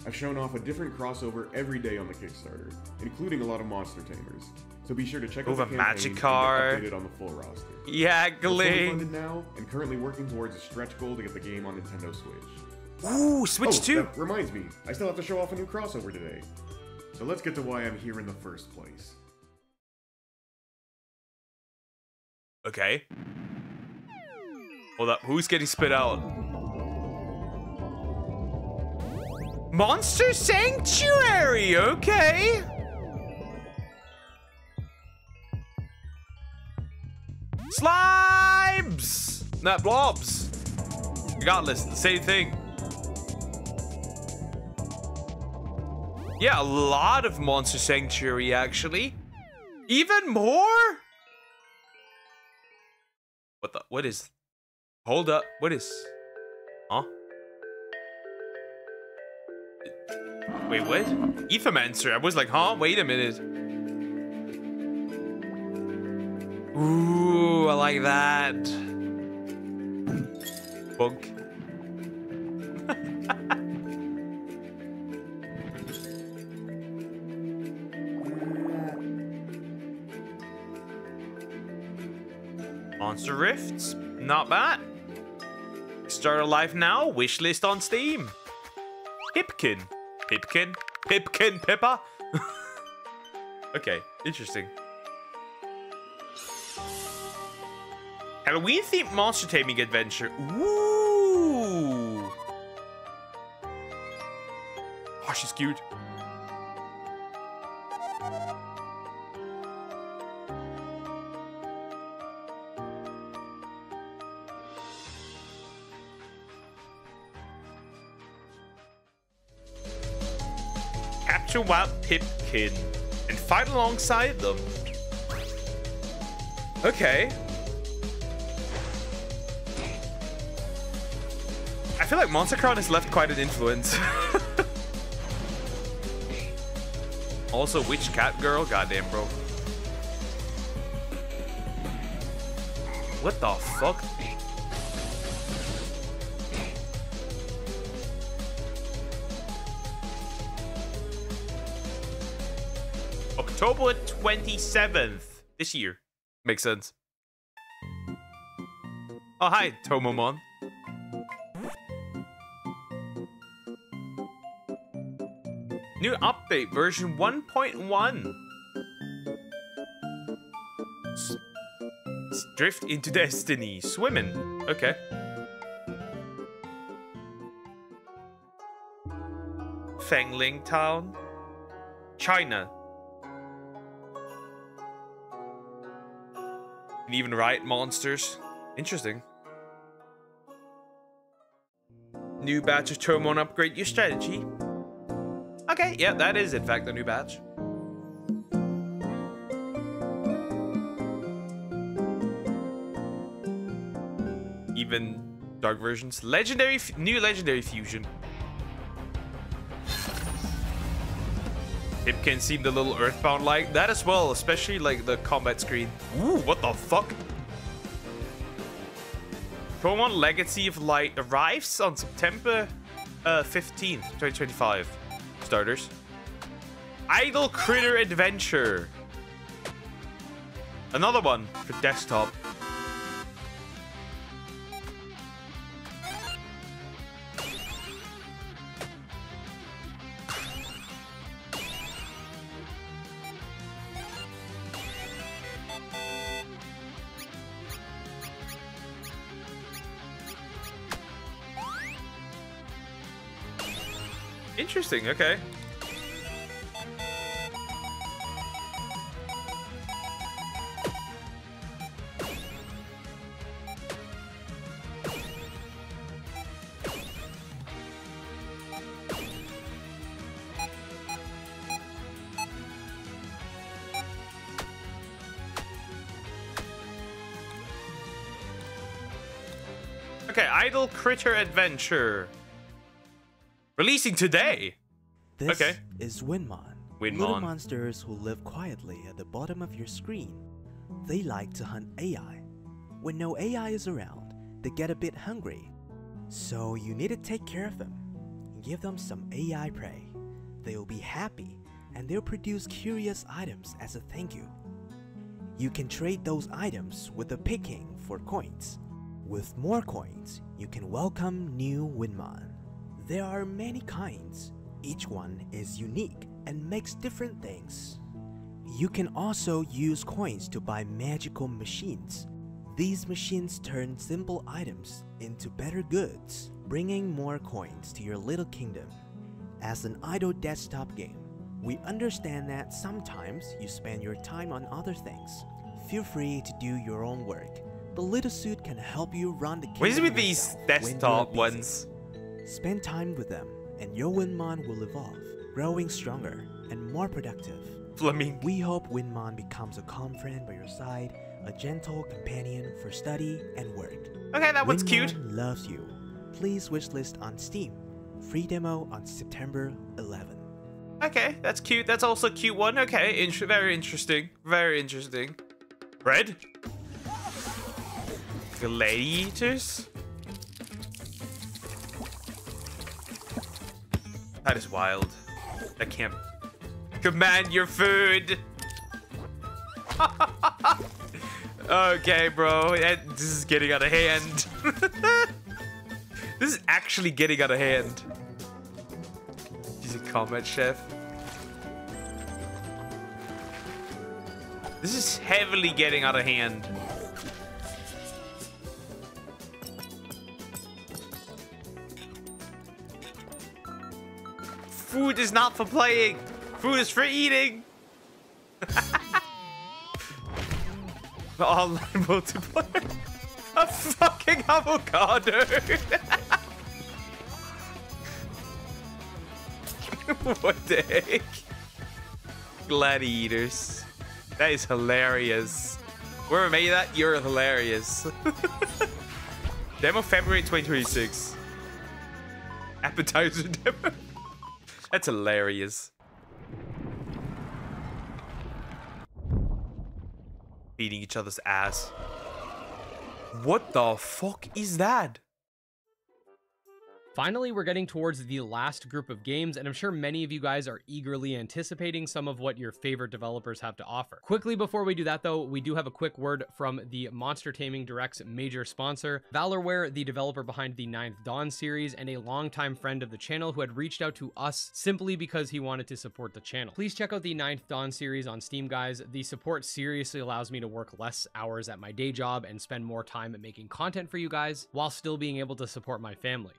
I've shown off a different crossover every day on the Kickstarter, including a lot of monster tamers. So be sure to check out the campaign and get updated on the full roster. Yeah, We're fully Glee. funded now and currently working towards a stretch goal to get the game on Nintendo Switch. Ooh, Switch 2. That reminds me, I still have to show off a new crossover today. So let's get to why I'm here in the first place. Okay. Hold up, who's getting spit out? Monster Sanctuary, okay. Slimes! Not blobs. Regardless, the same thing. Yeah, a lot of Monster Sanctuary, actually. Even more? What the? What is? Hold up. What is? Huh? Wait, what? Ethermancer. I was like, huh? Wait a minute. Ooh, I like that. Bunk. Monster Rifts, not bad. Start a life now, wishlist on Steam. Pipkin, Pipkin, Pipkin, Pippa. Okay, interesting. Halloween themed monster taming adventure. Ooh. Oh, she's cute. capture Wild Pipkin and fight alongside them. Okay. I feel like Monster Crown has left quite an influence. Also, Witch Cat Girl? Goddamn, bro. What the fuck? October 27th. This year. Makes sense. Oh, hi, Tomomon. New update, version 1.1. Drift into destiny. Swimming. Okay. Fengling Town. China. You can even ride monsters. Interesting. New batch of Tomon upgrade your strategy. Okay, yeah, that is in fact the new batch. Even dark versions. Legendary, new legendary fusion. Pipkin seemed a little Earthbound like that as well, especially like the combat screen. Ooh, what the fuck? Pokemon Legacy of Light arrives on September 15th, 2025. Starters. Idle Critter Adventure. Another one for desktop. Interesting, okay. Okay, Idle Critter Adventure. Releasing today. This okay. is Winmon. Little monsters who live quietly at the bottom of your screen. They like to hunt AI. When no AI is around, they get a bit hungry. So you need to take care of them. Give them some AI prey. They'll be happy and they'll produce curious items as a thank you. You can trade those items with the picking for coins. With more coins, you can welcome new Winmon. There are many kinds. Each one is unique and makes different things. You can also use coins to buy magical machines. These machines turn simple items into better goods, bringing more coins to your little kingdom. As an idle desktop game, we understand that sometimes you spend your time on other things. Feel free to do your own work. The little suit can help you run the kingdom. What is it with these desktop ones? Spend time with them, and your Winmon will evolve, growing stronger and more productive. Fleming. We hope Winmon becomes a calm friend by your side, a gentle companion for study and work. Okay, that one's cute. Winmon loves you. Please wishlist on Steam. Free demo on September 11. Okay, that's cute. That's also a cute one. Okay, very interesting. Very interesting. Bread? Gladiators? That is wild. I can't command your food. Okay, bro. This is getting out of hand. This is actually getting out of hand. He's a combat chef. This is heavily getting out of hand. Food is not for playing. Food is for eating. The online multiplayer. A fucking avocado. What the heck? gladiators. That is hilarious. Whoever made that, you're hilarious. Demo February 2026. Appetizer demo. That's hilarious. Beating each other's ass. What the fuck is that? Finally, we're getting towards the last group of games, and I'm sure many of you guys are eagerly anticipating some of what your favorite developers have to offer. Quickly before we do that though, we do have a quick word from the Monster Taming Direct's major sponsor, Valorware, the developer behind the Ninth Dawn series and a longtime friend of the channel who had reached out to us simply because he wanted to support the channel. Please check out the Ninth Dawn series on Steam, guys. The support seriously allows me to work less hours at my day job and spend more time at making content for you guys while still being able to support my family.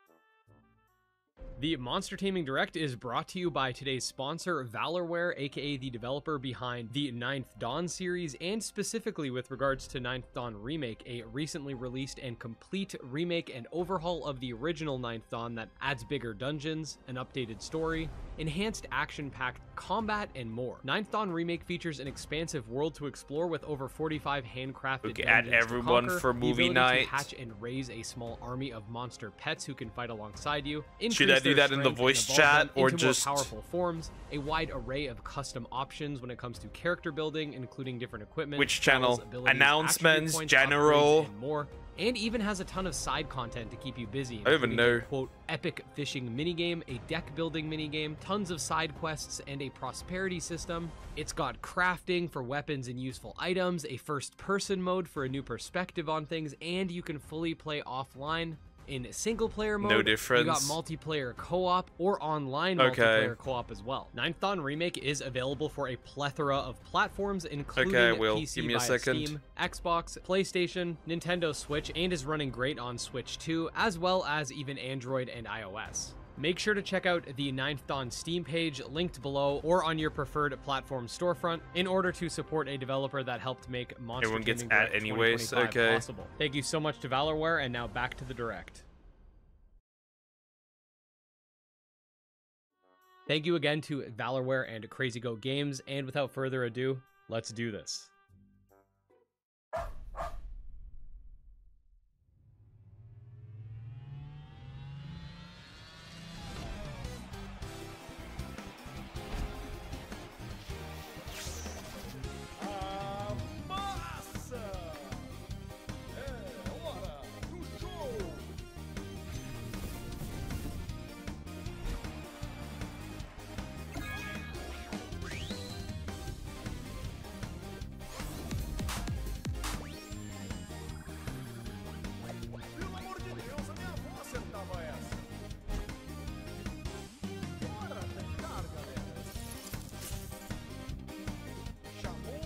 The Monster Taming Direct is brought to you by today's sponsor, Valorware, aka the developer behind the Ninth Dawn series, and specifically with regards to Ninth Dawn Remake, a recently released and complete remake and overhaul of the original Ninth Dawn that adds bigger dungeons, an updated story, enhanced action-packed combat, and more. Ninth Dawn Remake features an expansive world to explore with over 45 handcrafted Look at dungeons everyone to conquer, for movie the ability night. to hatch and raise a small army of monster pets who can fight alongside you. Should I do that in the voice chat or just powerful forms, a wide array of custom options when it comes to character building, including different equipment, which channel? spells, abilities, Announcements, attribute points, general, upgrades, and more. And even has a ton of side content to keep you busy. I don't even know. A, quote, epic fishing minigame, a deck building minigame, tons of side quests, and a prosperity system. It's got crafting for weapons and useful items, a first person mode for a new perspective on things, and you can fully play offline. In single player mode, no difference. You got multiplayer co-op or online multiplayer co-op as well. Ninth Dawn Remake is available for a plethora of platforms, including PC give me a via second. Steam, Xbox, PlayStation, Nintendo Switch, and is running great on Switch too, as well as even Android and iOS. Make sure to check out the Ninth Dawn Steam page linked below or on your preferred platform storefront in order to support a developer that helped make Monster Everyone gets Taming Direct at anyways, 2025 okay. possible. Thank you so much to Valorware, and now back to the Direct. Thank you again to Valorware and Crazy Goat Games, and without further ado, let's do this.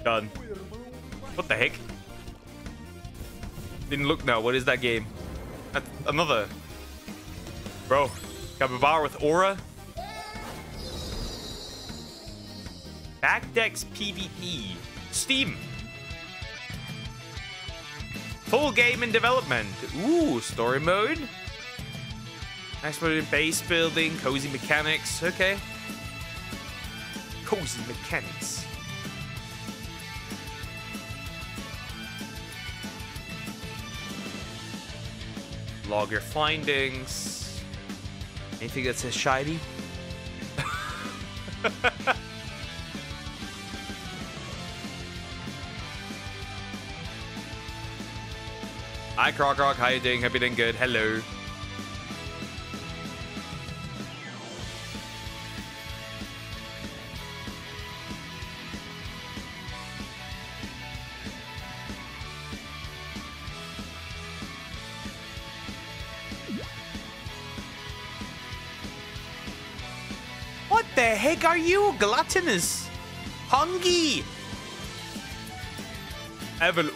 Done. What the heck? Didn't look now. What is that game? That's another. Bro, got a bar with Aura. Backdecks PvP. Steam. Full game in development. Ooh, story mode. Explorated base building, cozy mechanics. Okay. Cozy mechanics. Log your findings. Anything that says shiny? Hi Croc Rock, how you doing? Hope you're doing good. Hello. What the heck are you, gluttonous? Hungry?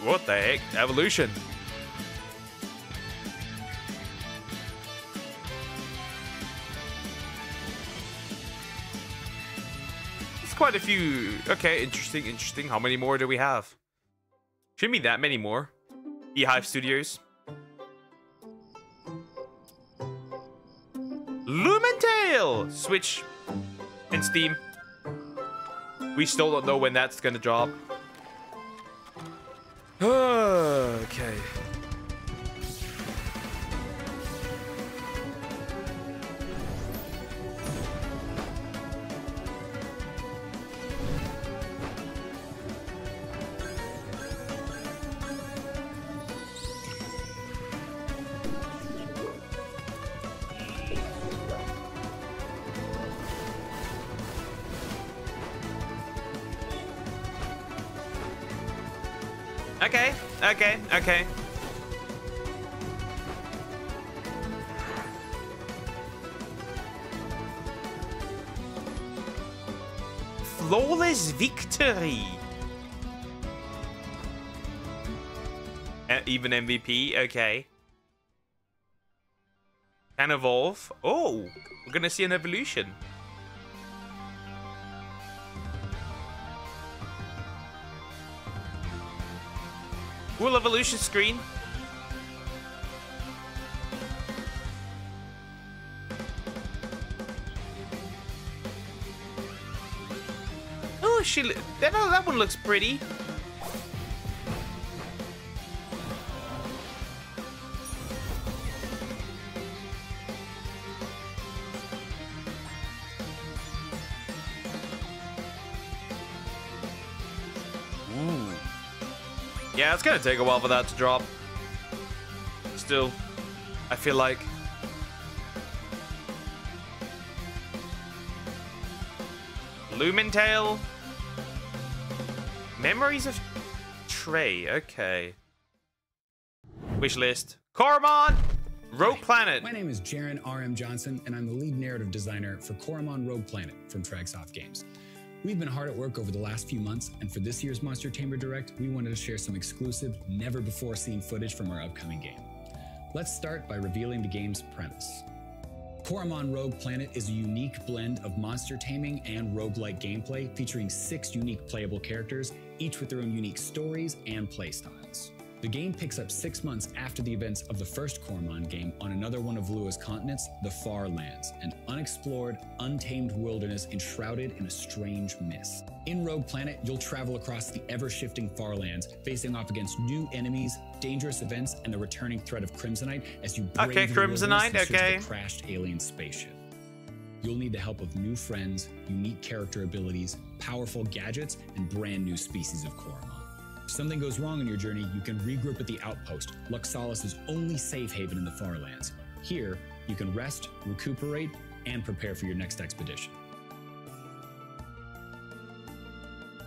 What the heck? Evolution. It's quite a few. Okay, interesting, interesting. How many more do we have? Shouldn't be that many more. Beehive Studios. Lumentail! Switch and Steam. We still don't know when that's gonna drop. Okay. Okay. Flawless victory. Even MVP, okay. Can evolve. Oh, we're gonna see an evolution. Cool evolution screen. Oh, that one looks pretty. Yeah, it's gonna take a while for that to drop. Still, I feel like. Lumentail. Memories of Trey, okay. Wish list. Coromon! Rogue Planet. My name is Jaren R.M. Johnson, and I'm the lead narrative designer for Coromon Rogue Planet from Tragsoft Games. We've been hard at work over the last few months, and for this year's Monster Tamer Direct, we wanted to share some exclusive, never-before-seen footage from our upcoming game. Let's start by revealing the game's premise. Coromon Rogue Planet is a unique blend of monster taming and roguelike gameplay, featuring 6 unique playable characters, each with their own unique stories and playstyles. The game picks up 6 months after the events of the first Coromon game on another one of Lua's continents, the Far Lands, an unexplored, untamed wilderness enshrouded in a strange mist. In Rogue Planet, you'll travel across the ever-shifting Far Lands, facing off against new enemies, dangerous events, and the returning threat of Crimsonite as you brave the wilderness in search of the crashed alien spaceship. You'll need the help of new friends, unique character abilities, powerful gadgets, and brand new species of Coromon. If something goes wrong on your journey, you can regroup at the Outpost, Luxalis' only safe haven in the Far Lands. Here, you can rest, recuperate, and prepare for your next expedition.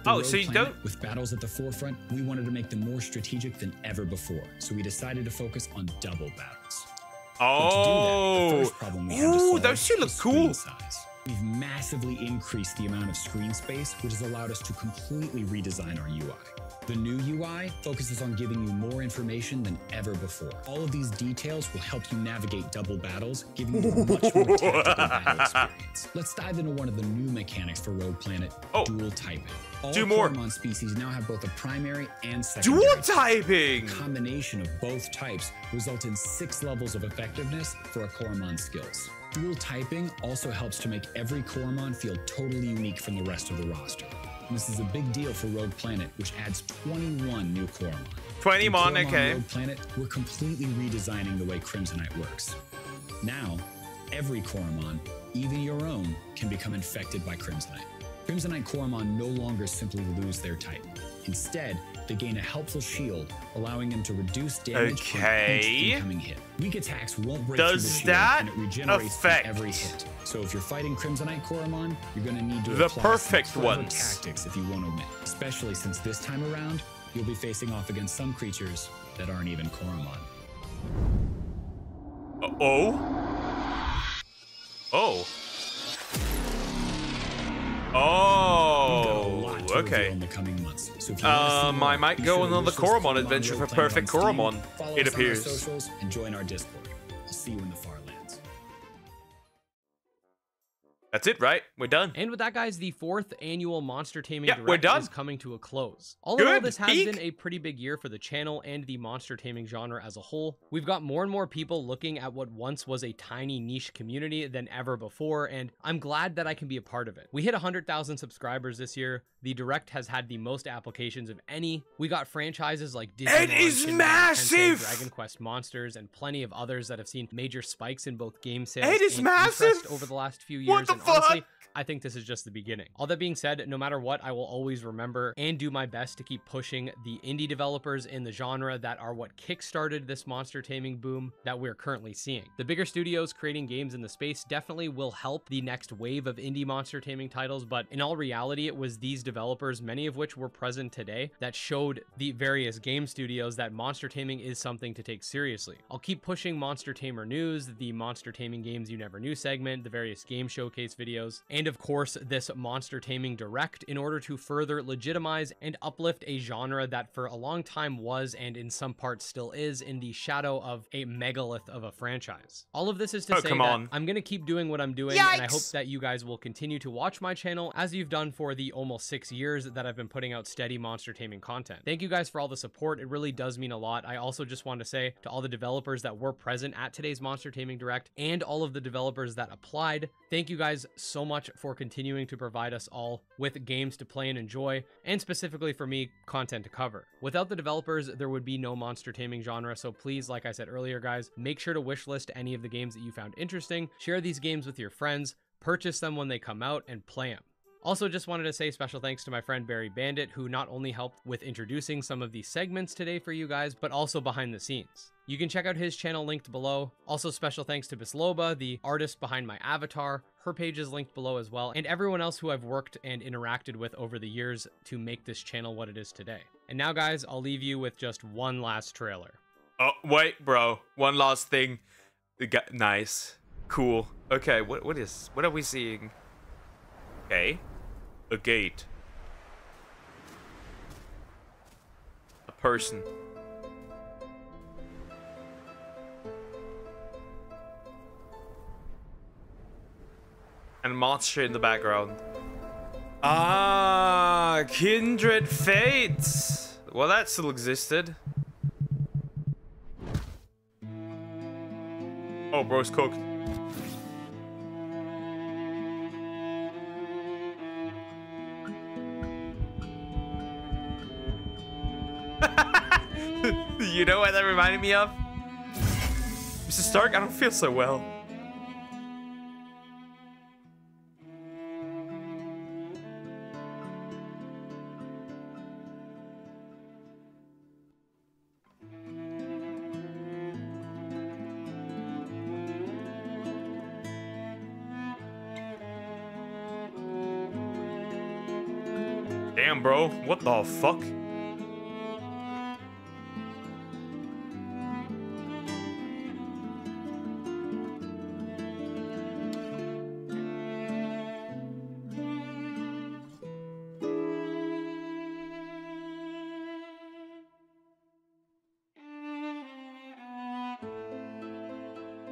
So you don't... With battles at the forefront, we wanted to make them more strategic than ever before, so we decided to focus on double battles. Oh, those two look cool. Size. We've massively increased the amount of screen space, which has allowed us to completely redesign our UI. The new UI focuses on giving you more information than ever before. All of these details will help you navigate double battles, giving you a much more tactical battle experience. Let's dive into one of the new mechanics for Rogue Planet, dual typing. All Coromon species now have both a primary and secondary dual typing. The combination of both types result in 6 levels of effectiveness for a Coromon skills. Dual typing also helps to make every Coromon feel totally unique from the rest of the roster. And this is a big deal for Rogue Planet, which adds 21 new Coromon. 21, okay. Rogue Planet, we're completely redesigning the way Crimsonite works. Now, every Coromon, even your own, can become infected by Crimsonite. Crimsonite Coromon no longer simply lose their type. Instead, they gain a helpful shield, allowing them to reduce damage on each incoming hit. Weak attacks won't break through the shield, and it regenerates from every hit. So if you're fighting Crimsonite Coromon, you're going to need to apply some tactics if you want to win. Especially since this time around, you'll be facing off against some creatures that aren't even Coromon. Okay. In the coming months. So if you I might go on another Coromon adventure for perfect Coromon, it appears. Socials and join our Discord. I'll see you in the Far Lands. That's it, right? We're done. And with that, guys, the 4th annual Monster Taming Yeah, Direct we're done. is coming to a close. All in all, Good. this has Peak. been a pretty big year for the channel and the monster taming genre as a whole. We've got more and more people looking at what once was a tiny niche community than ever before, and I'm glad that I can be a part of it. We hit 100,000 subscribers this year. The Direct has had the most applications of any. We got franchises like Disney. It is massive! Dragon Quest Monsters, and plenty of others that have seen major spikes in both game sales It is and massive! interest over the last few years. What the and fuck? honestly, I think this is just the beginning. All that being said, no matter what, I will always remember and do my best to keep pushing the indie developers in the genre that are what kickstarted this monster taming boom that we're currently seeing. The bigger studios creating games in the space definitely will help the next wave of indie monster taming titles, but in all reality, it was these developers, many of which were present today, that showed the various game studios that monster taming is something to take seriously. I'll keep pushing Monster Tamer news, the Monster Taming Games You Never Knew segment, the various game showcase videos, and of course this Monster Taming Direct in order to further legitimize and uplift a genre that for a long time was, and in some parts still is, in the shadow of a megalith of a franchise. All of this is to say that I'm going to keep doing what I'm doing, and I hope that you guys will continue to watch my channel as you've done for the almost 6 years that I've been putting out steady monster taming content. Thank you guys for all the support. It really does mean a lot. I also just want to say to all the developers that were present at today's Monster Taming Direct and all of the developers that applied, thank you guys so much for continuing to provide us all with games to play and enjoy, and specifically for me, content to cover. Without the developers, there would be no monster taming genre, so please, like I said earlier, guys, make sure to wishlist any of the games that you found interesting, share these games with your friends, purchase them when they come out, and play them. Also, just wanted to say special thanks to my friend Barry Bandit, who not only helped with introducing some of these segments today for you guys, but also behind the scenes. You can check out his channel linked below. Also, special thanks to Bisloba, the artist behind my avatar. Her page is linked below as well, and everyone else who I've worked and interacted with over the years to make this channel what it is today. And now, guys, I'll leave you with just one last trailer. Oh, wait, bro. One last thing. Nice. Cool. Okay, what are we seeing? Okay. A gate. A person. And a monster in the background. Ah, Kindred Fates. Well, that still existed. Oh, bro's cooked. You know what that reminded me of? Mr. Stark, I don't feel so well. Damn, bro. What the fuck?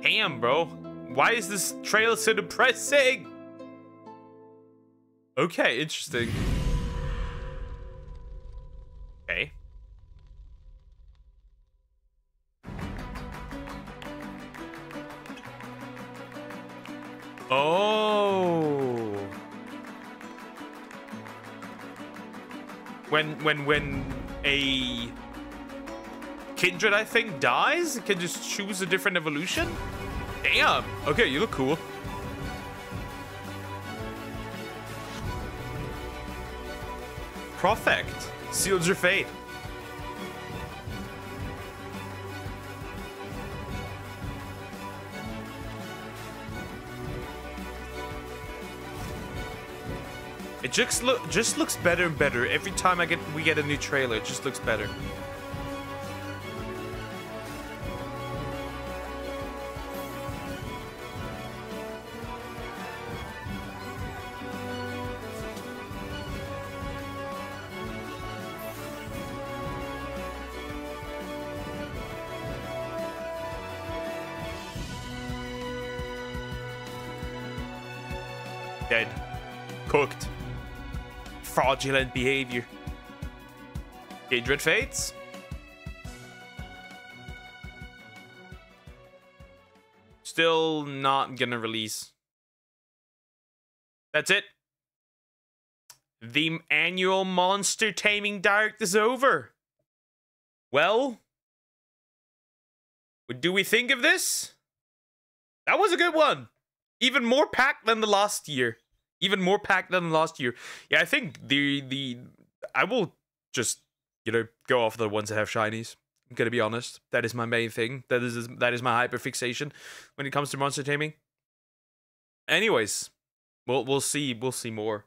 Damn, bro. Why is this trailer so depressing? Okay, interesting. Okay. Oh. When a Kindred, I think, dies, it can just choose a different evolution? Damn. Okay, you look cool. Perfect. Sealed your fate. It just looks better and better every time we get a new trailer. It just looks better. Dead. Cooked. Fraudulent behavior. Kindred Fates. Still not gonna release. That's it. The annual Monster Taming Direct is over. Well, what do we think of this? That was a good one. Even more packed than the last year. Even more packed than last year. Yeah, I think I will just, you know, go off the ones that have shinies. I'm gonna be honest. That is my main thing. That is my hyperfixation when it comes to monster taming. Anyways, we'll see more.